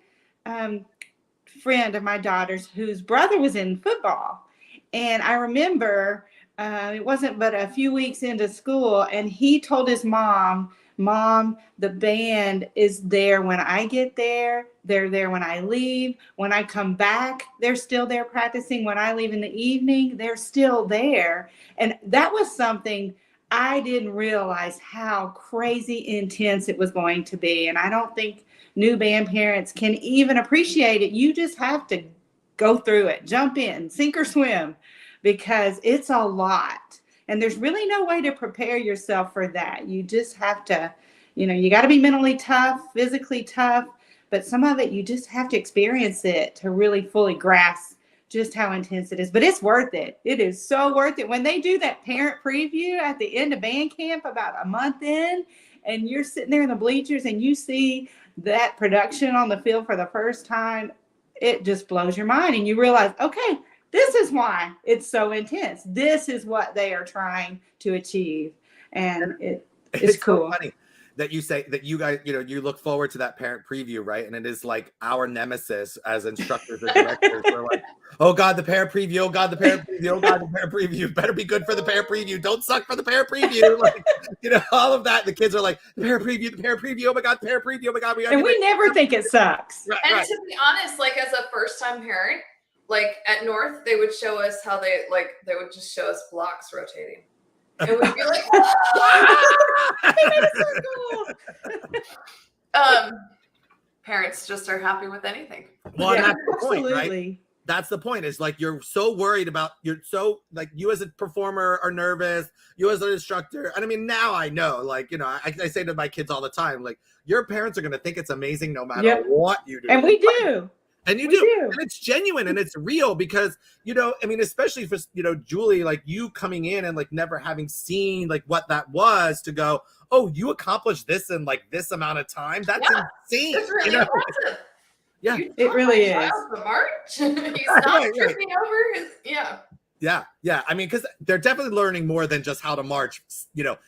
Speaker 2: friend of my daughter's whose brother was in football, and I remember it wasn't but a few weeks into school, and he told his mom, the band is there when I get there. They're there when I leave. When I come back, they're still there practicing. When I leave in the evening, they're still there. And that was something I didn't realize how crazy intense it was going to be. And I don't think new band parents can even appreciate it. You just have to go through it, jump in, sink or swim, because it's a lot. And there's really no way to prepare yourself for that. You just have to, you got to be mentally tough, physically tough, but some of it, you just have to experience it to really fully grasp just how intense it is. But it's worth it. It is so worth it. When they do that parent preview at the end of band camp about a month in, and you're sitting there in the bleachers and you see that production on the field for the first time, it just blows your mind. And you realize, okay, this is why it's so intense. This is what they are trying to achieve. And it's cool.
Speaker 1: So funny that you say that you guys, you look forward to that parent preview, right? And it is like our nemesis as instructors and directors. We're like, oh God, the parent preview. Oh God, the parent preview. Oh God, the parent preview. Better be good for the parent preview. Don't suck for the parent preview. Like, all of that. The kids are like, the parent preview, the parent preview. Oh my God, the parent preview. Oh my God.
Speaker 2: And we never think it sucks.
Speaker 1: Right,
Speaker 3: and to be honest, like as a first-time parent, like at North, they would show us how they would just show us blocks rotating. And we'd be like, parents just are happy with anything.
Speaker 1: Well, that's the point, right? That's the point. Is like you're so worried about, you as a performer are nervous, you as an instructor. And I mean, now I know, I say to my kids all the time, like, your parents are going to think it's amazing no matter what you do.
Speaker 2: And we do.
Speaker 1: And you
Speaker 2: We
Speaker 1: do.
Speaker 2: do.
Speaker 1: And it's genuine and it's real because, I mean, especially for, Julie, like you coming in and like never having seen like what that was to go, oh, you accomplished this in like this amount of time. That's insane.
Speaker 3: It's really impressive.
Speaker 1: Yeah.
Speaker 2: It really is.
Speaker 3: The march. He's not
Speaker 1: Right.
Speaker 3: tripping over his,
Speaker 1: Yeah. I mean, because they're definitely learning more than just how to march,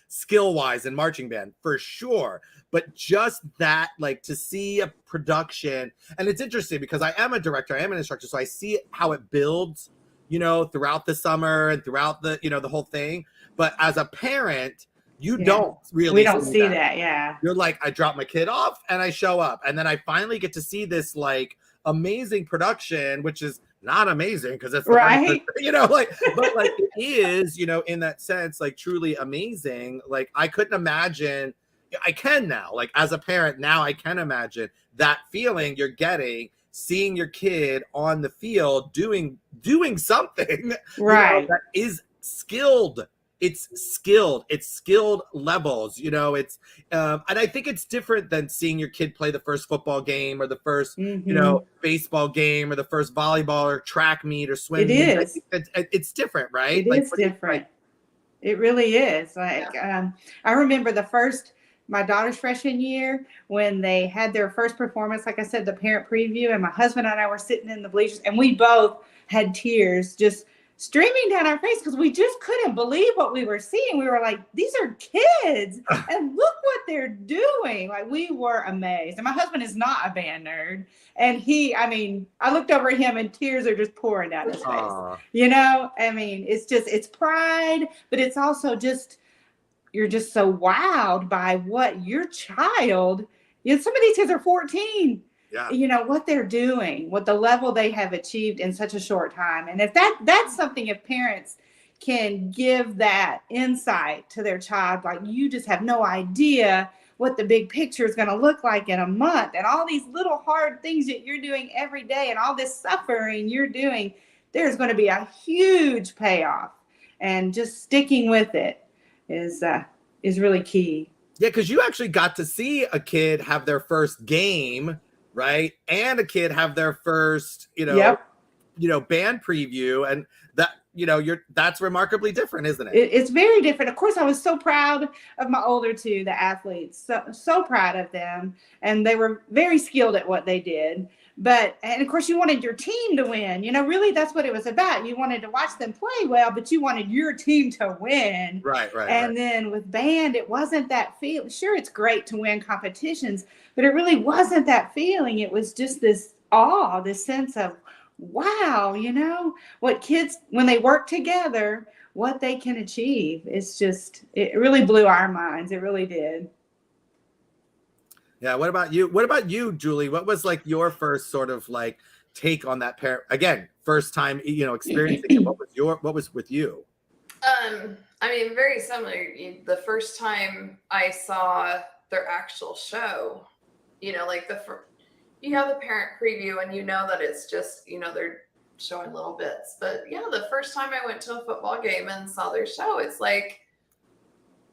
Speaker 1: skill wise in marching band for sure. But just that, like to see a production, and it's interesting because I am a director, I am an instructor, so I see how it builds, throughout the summer and throughout the, the whole thing. But as a parent, you don't really.
Speaker 2: We don't see that. Yeah.
Speaker 1: You're like, I drop my kid off and I show up, and then I finally get to see this like amazing production, which is not amazing because it's
Speaker 2: right,
Speaker 1: but like it is, in that sense, like truly amazing. Like I couldn't imagine. I can now, like as a parent now, I can imagine that feeling you're getting, seeing your kid on the field doing something
Speaker 2: right,
Speaker 1: that is skilled. It's skilled levels, it's and I think it's different than seeing your kid play the first football game or the first baseball game or the first volleyball or track meet or swim meet.
Speaker 2: Is
Speaker 1: it's different, right?
Speaker 2: It's different. It really is. Like I remember my daughter's freshman year when they had their first performance, like I said, the parent preview, and my husband and I were sitting in the bleachers and we both had tears just streaming down our face because we just couldn't believe what we were seeing. We were like, these are kids and look what they're doing. Like we were amazed. And my husband is not a band nerd. And I looked over at him and tears are just pouring down his face. I mean, it's pride, but it's also just, you're just so wowed by what your child, some of these kids are 14. Yeah. What they're doing, what the level they have achieved in such a short time. And if that's something, if parents can give that insight to their child, like you just have no idea what the big picture is going to look like in a month and all these little hard things that you're doing every day and all this suffering you're doing, there's going to be a huge payoff. And just sticking with it is really key.
Speaker 1: Yeah, because you actually got to see a kid have their first game, right? And a kid have their first, band preview, and that, that's remarkably different, isn't it?
Speaker 2: It's very different. Of course, I was so proud of my older two, the athletes, so proud of them, and they were very skilled at what they did. And of course, you wanted your team to win. Really, that's what it was about. You wanted to watch them play well, but you wanted your team to win.
Speaker 1: Right.
Speaker 2: And then with band, it wasn't that feeling. Sure, it's great to win competitions, but it really wasn't that feeling. It was just this awe, this sense of, wow, what kids, when they work together, what they can achieve. It really blew our minds. It really did.
Speaker 1: Yeah. What about you, Julie? What was like your first sort of like take on that parent? Again, first time, experiencing it. What was with you?
Speaker 3: Very similar. The first time I saw their actual show, you have the parent preview and that it's just, they're showing little bits. But the first time I went to a football game and saw their show, it's like,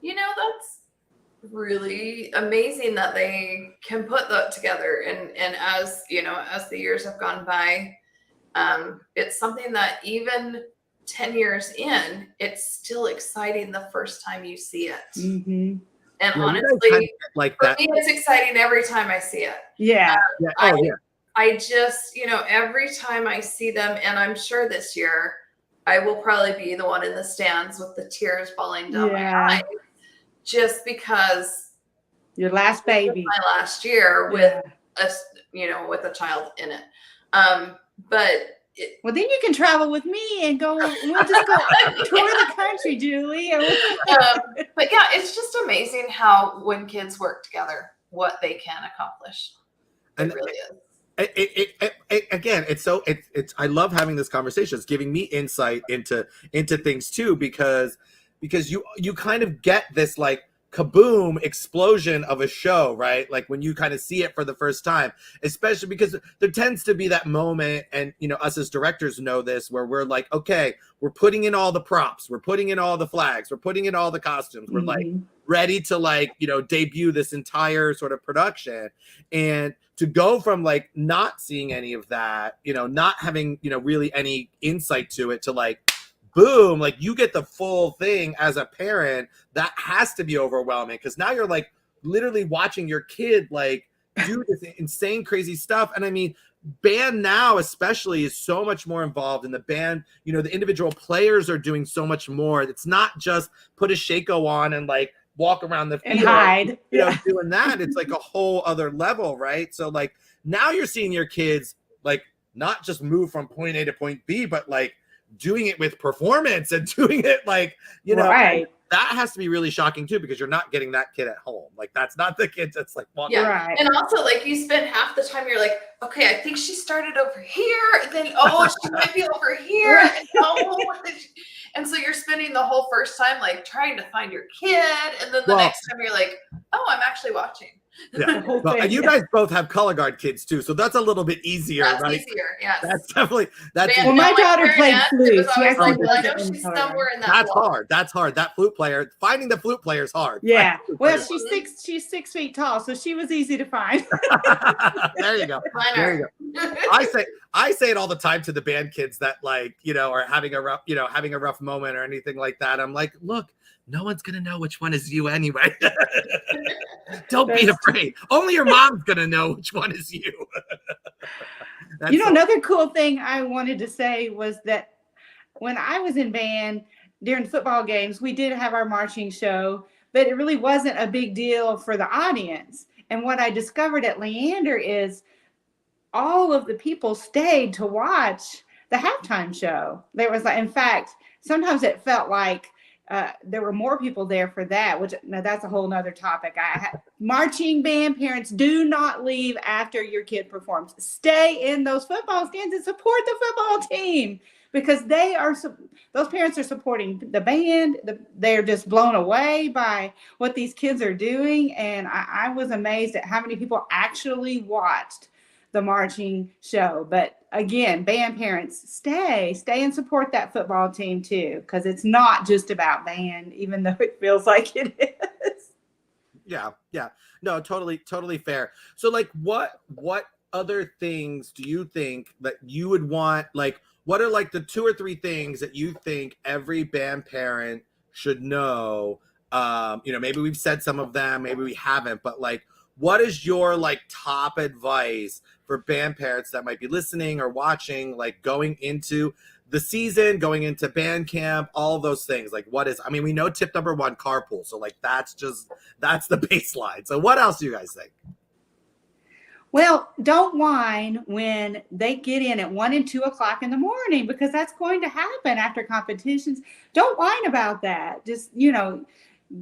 Speaker 3: that's really amazing that they can put that together. And as as the years have gone by, it's something that even 10 years in, it's still exciting the first time you see it.
Speaker 2: Mm-hmm.
Speaker 3: And honestly,
Speaker 1: like
Speaker 3: for
Speaker 1: that,
Speaker 3: me, it's exciting every time I see it.
Speaker 2: Yeah.
Speaker 3: I just, every time I see them, and I'm sure this year I will probably be the one in the stands with the tears falling down my eyes, just because
Speaker 2: your last baby,
Speaker 3: my last year with with a child in it.
Speaker 2: Well, then you can travel with me and we'll just go tour the country, Julie.
Speaker 3: But yeah, it's just amazing how when kids work together, what they can accomplish. It really is.
Speaker 1: Again, it's I love having this conversation. It's giving me insight into things too, because you kind of get this like kaboom explosion of a show, right? Like when you kind of see it for the first time, especially because there tends to be that moment, and us as directors know this, where we're like, okay, we're putting in all the props, we're putting in all the flags, we're putting in all the costumes, we're like ready to like, debut this entire sort of production. And to go from like not seeing any of that, not having, really any insight to it, to like, boom, like you get the full thing as a parent, that has to be overwhelming, because now you're like literally watching your kid like do this insane, crazy stuff. And I mean, band now especially is so much more involved in the band. The individual players are doing so much more. It's not just put a Shaco on and like walk around the field
Speaker 2: and hide,
Speaker 1: doing that. It's like a whole other level, right? So like now you're seeing your kids like not just move from point A to point B, but like doing it with performance and doing it like,
Speaker 2: right.
Speaker 1: That has to be really shocking too, because you're not getting that kid at home. Like that's not the kid that's like walking.
Speaker 3: Yeah.
Speaker 2: Right.
Speaker 3: And also like you spend half the time you're like, okay, I think she started over here, and then she might be over here.
Speaker 2: Right.
Speaker 3: And so you're spending the whole first time like trying to find your kid, and then the next time you're like, oh, I'm actually watching.
Speaker 1: Yeah. Well, and you guys both have color guard kids too, so that's a little bit easier,
Speaker 3: That's
Speaker 1: right?
Speaker 3: easier, yes.
Speaker 1: That's definitely
Speaker 2: Well, my daughter played flute. She actually
Speaker 3: I know
Speaker 2: wasn't
Speaker 3: she's
Speaker 2: in
Speaker 3: somewhere in that.
Speaker 1: That's
Speaker 3: block.
Speaker 1: hard. That's hard. That flute player, finding the flute player is hard.
Speaker 2: Yeah. Well,
Speaker 3: player.
Speaker 2: she's 6 feet tall, so she was easy to find.
Speaker 1: There you go.
Speaker 3: Mine
Speaker 1: There
Speaker 3: are.
Speaker 1: you go. I say it all the time to the band kids that like, are having a rough moment or anything like that. I'm like, look, no one's gonna know which one is you anyway. Don't be afraid. Only your mom's gonna know which one is you.
Speaker 2: Another cool thing I wanted to say was that when I was in band during football games, we did have our marching show, but it really wasn't a big deal for the audience. And what I discovered at Leander is all of the people stayed to watch the halftime show. There was, in fact, sometimes it felt like there were more people there for that, which now that's a whole nother topic. Marching band parents, do not leave after your kid performs. Stay in those football stands and support the football team, because those parents are supporting the band. They're just blown away by what these kids are doing. And I was amazed at how many people actually watched the marching show. But again, band parents, stay and support that football team too, because it's not just about band, even though it feels like it is.
Speaker 1: Yeah. No, totally fair. So like what other things do you think that you would want, like what are like the 2 or 3 things that you think every band parent should know? Maybe we've said some of them, maybe we haven't, but like what is your like top advice for band parents that might be listening or watching, like going into the season, going into band camp, all of those things? Like we know tip number 1, carpool. So like, that's the baseline. So what else do you guys think?
Speaker 2: Well, don't whine when they get in at 1 and 2 o'clock in the morning, because that's going to happen after competitions. Don't whine about that. Just,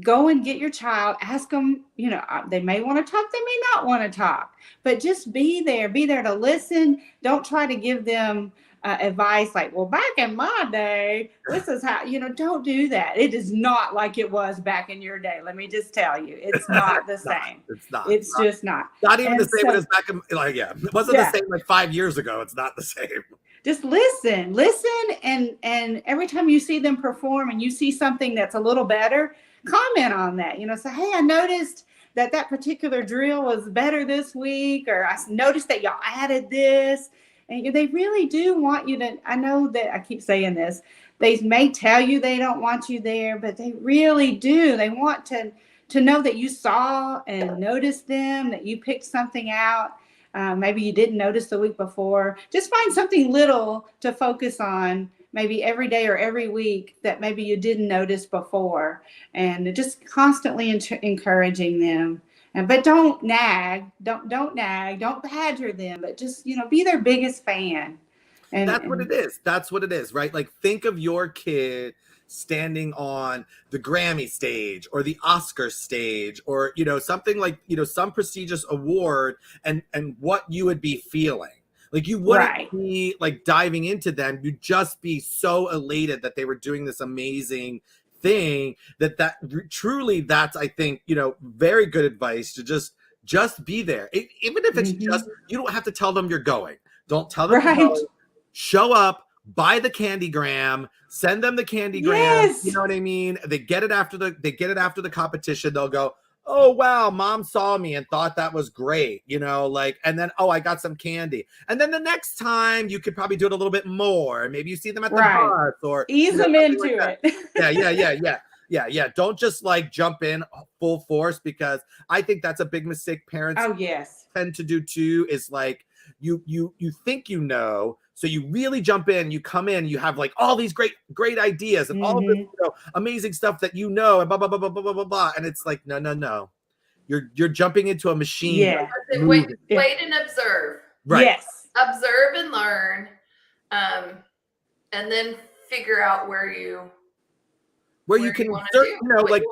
Speaker 2: go and get your child, ask them, they may want to talk, they may not want to talk, but just be there to listen. Don't try to give them advice like, well, back in my day, this is how, don't do that. It is not like it was back in your day. Let me just tell you, it's not the same.
Speaker 1: It's not.
Speaker 2: It's just not.
Speaker 1: Not even the same as back in, it wasn't the same like 5 years ago. It's not the same.
Speaker 2: Just listen, and every time you see them perform and you see something that's a little better, comment on that. Say, hey, I noticed that particular drill was better this week, or I noticed that y'all added this. And they really do want you to, I know that I keep saying this, they may tell you they don't want you there, but they really do. They want to know that you saw and noticed them, that you picked something out. Maybe you didn't notice the week before. Just find something little to focus on, maybe every day or every week, that maybe you didn't notice before, and just constantly encouraging them. But don't nag, don't nag, don't badger them, but just, be their biggest fan. And
Speaker 1: that's what it is. That's what it is, right? Like, think of your kid standing on the Grammy stage or the Oscar stage, or, something like, some prestigious award, and what you would be feeling. Like, you wouldn't be like diving into them. You'd just be so elated that they were doing this amazing thing, that truly, that's, I think, very good advice to just be there. Even if it's just, you don't have to tell them you're going. Don't tell them you're going. Show up, buy the candygram, send them the candygram.
Speaker 2: Yes.
Speaker 1: You know what I mean? They get it after the competition. They'll go, oh wow, mom saw me and thought that was great, you know, like, and then, oh, I got some candy. And then the next time you could probably do it a little bit more. Maybe you see them at the bus or
Speaker 2: ease them into it.
Speaker 1: Yeah. Don't just like jump in full force, because I think that's a big mistake parents tend to do too, is like you think, you know, so you really jump in, you come in, you have like all these great ideas and all this, you know, amazing stuff that you know, and blah blah blah blah blah blah blah, and it's like no, you're jumping into a machine.
Speaker 3: Wait and observe.
Speaker 1: Right.
Speaker 2: Yes.
Speaker 3: Observe and learn, and then figure out where you
Speaker 1: can
Speaker 3: wanna
Speaker 1: insert,
Speaker 3: do,
Speaker 1: you know, like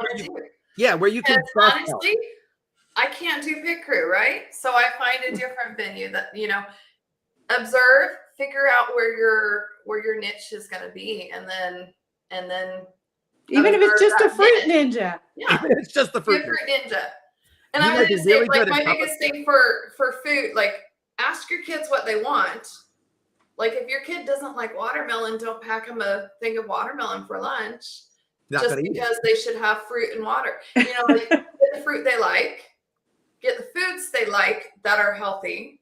Speaker 1: where you can
Speaker 3: honestly, I can't do pit crew, right? So I find a different venue that, you know, observe, figure out where your niche is going to be, and then
Speaker 2: even if it's just a fruit ninja.
Speaker 3: Yeah,
Speaker 1: it's just the fruit
Speaker 3: ninja. And I would just say, like, my biggest thing for food, like, ask your kids what they want. Like, if your kid doesn't like watermelon, don't pack them a thing of watermelon for lunch. Just because they should have fruit and water. You know, like, get the fruit they like, get the foods they like that are healthy.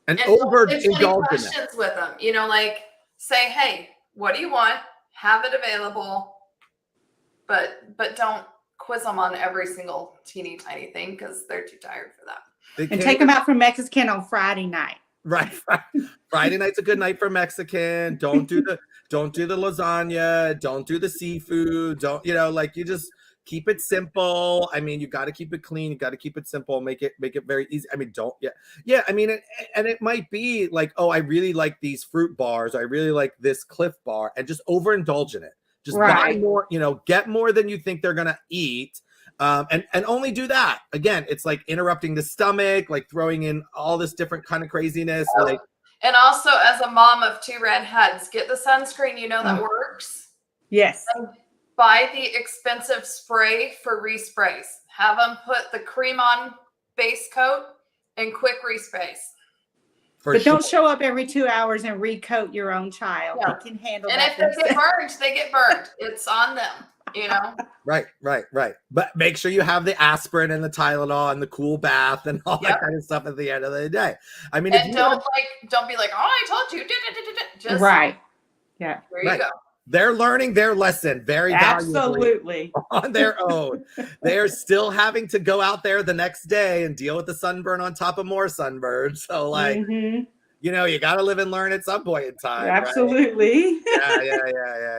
Speaker 1: And overindulge
Speaker 3: questions with them. You know, like, say, hey, what do you want? Have it available. But don't quiz them on every single teeny tiny thing, because they're too tired for that.
Speaker 2: And take them out for Mexican on Friday night.
Speaker 1: Right. Friday night's a good night for Mexican. Don't do the lasagna. Don't do the seafood. Don't, you know, like, you just keep it simple. I mean, you got to keep it clean. You got to keep it simple. Make it very easy. I mean, I mean, it might be like, oh, I really like these fruit bars. I really like this Cliff bar, and just overindulge in it. Just buy more, you know, get more than you think they're gonna eat. And only do that. Again, it's like interrupting the stomach, like throwing in all this different kind of craziness. Like,
Speaker 3: and also, as a mom of 2 redheads, get the sunscreen, you know, that works.
Speaker 2: Yes.
Speaker 3: And buy the expensive spray for resprays. Have them put the cream on base coat and quick resprays.
Speaker 2: But don't show up every 2 hours and recoat your own child.
Speaker 3: Yeah.
Speaker 2: They can handle
Speaker 3: and
Speaker 2: that.
Speaker 3: And if they get burned, they get burned. It's on them. You know,
Speaker 1: right. But make sure you have the asprin and the Tylenol and the cool bath and all that kind of stuff at the end of the day. I mean,
Speaker 3: and don't be like, oh, I told you. Just
Speaker 2: Yeah.
Speaker 3: There you go.
Speaker 1: They're learning their lesson very
Speaker 2: absolutely
Speaker 1: on their own. They're still having to go out there the next day and deal with the sunburn on top of more sunburn. So, like, you know, you got to live and learn at some point in time.
Speaker 2: Absolutely.
Speaker 1: Right?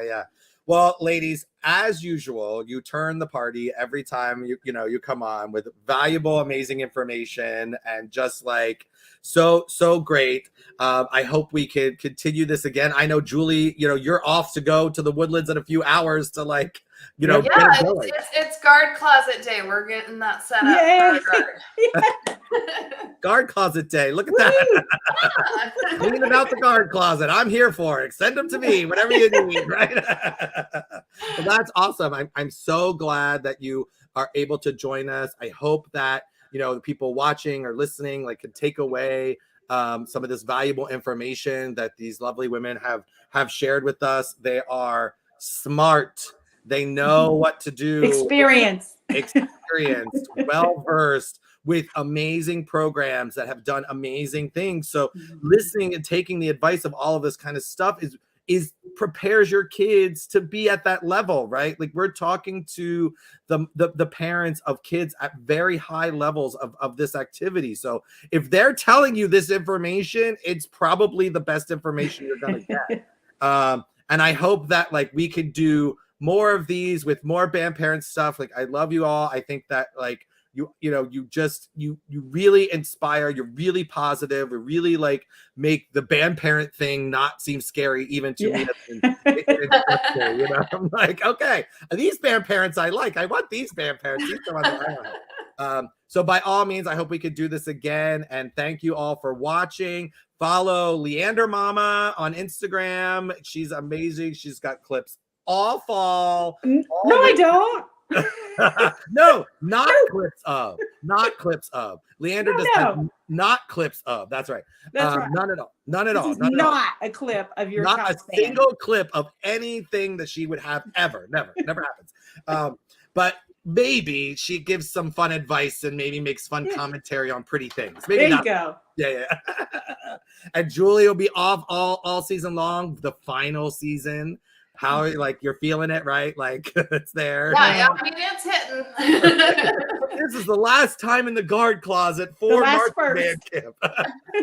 Speaker 1: Yeah. Well, ladies, as usual, you turn the party every time you come on with valuable, amazing information, and just like so great. I hope we can continue this again. I know, Julie, you know, you're off to go to the Woodlands in a few hours to, like, you know,
Speaker 3: it's guard closet day. We're getting that set up.
Speaker 1: Guard closet day. Look at that. Thinking about the guard closet. I'm here for it. Send them to me, whatever you need, right? Well, that's awesome. I'm so glad that you are able to join us. I hope that, you know, the people watching or listening, like, can take away some of this valuable information that these lovely women have shared with us. They are smart. They know what to do.
Speaker 2: Experienced,
Speaker 1: well-versed, with amazing programs that have done amazing things. So listening and taking the advice of all of this kind of stuff is prepares your kids to be at that level, right? Like, we're talking to the parents of kids at very high levels of this activity. So if they're telling you this information, it's probably the best information you're going to get. And I hope that, like, we could do more of these with more band parent stuff. Like, I love you all. I think that, like, you really inspire. You're really positive. You really, like, make the band parent thing not seem scary even to me. You know, I'm like, okay, these band parents I like. I want these band parents. These are the ones I want. So by all means, I hope we could do this again. And thank you all for watching. Follow Leander Mama on Instagram. She's amazing. She's got clips all fall.
Speaker 2: No, I don't.
Speaker 1: No, not clips of. Not clips of. Leander does not clips of. That's right.
Speaker 2: That's right.
Speaker 1: None at all. None at
Speaker 2: This
Speaker 1: all.
Speaker 2: is
Speaker 1: None at all.
Speaker 2: not a clip of your
Speaker 1: Not
Speaker 2: top
Speaker 1: a
Speaker 2: fan.
Speaker 1: single clip of anything that she would have ever. Never happens. But maybe she gives some fun advice and maybe makes fun commentary on pretty things. Maybe
Speaker 2: there you
Speaker 1: not.
Speaker 2: go.
Speaker 1: Yeah. And Julie will be off all season long. The final season. How like you're feeling it, right? Like it's there.
Speaker 3: Yeah, I mean it's hitting.
Speaker 1: This is the last time in the guard closet for March Man Camp.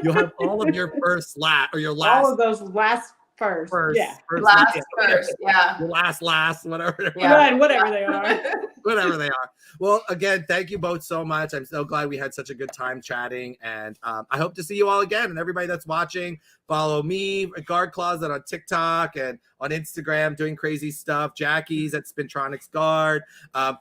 Speaker 1: You'll have all of your first or your last.
Speaker 2: All of those last first. Yeah.
Speaker 3: Last, yeah.
Speaker 1: Your last, whatever.
Speaker 2: Yeah. Whatever they are.
Speaker 1: Whatever they are. Well, again, thank you both so much. I'm so glad we had such a good time chatting. And I hope to see you all again. And everybody that's watching, follow me at Guard Closet on TikTok and on Instagram doing crazy stuff. Jackie's at Spintronics Guard.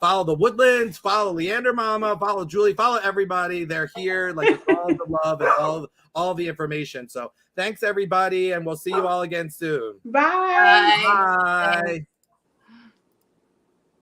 Speaker 1: Follow the Woodlands, follow Leander Mama, follow Julie, follow everybody. They're here, like with all the love and all the information. So thanks everybody, and we'll see you all again soon.
Speaker 2: Bye.
Speaker 1: Bye.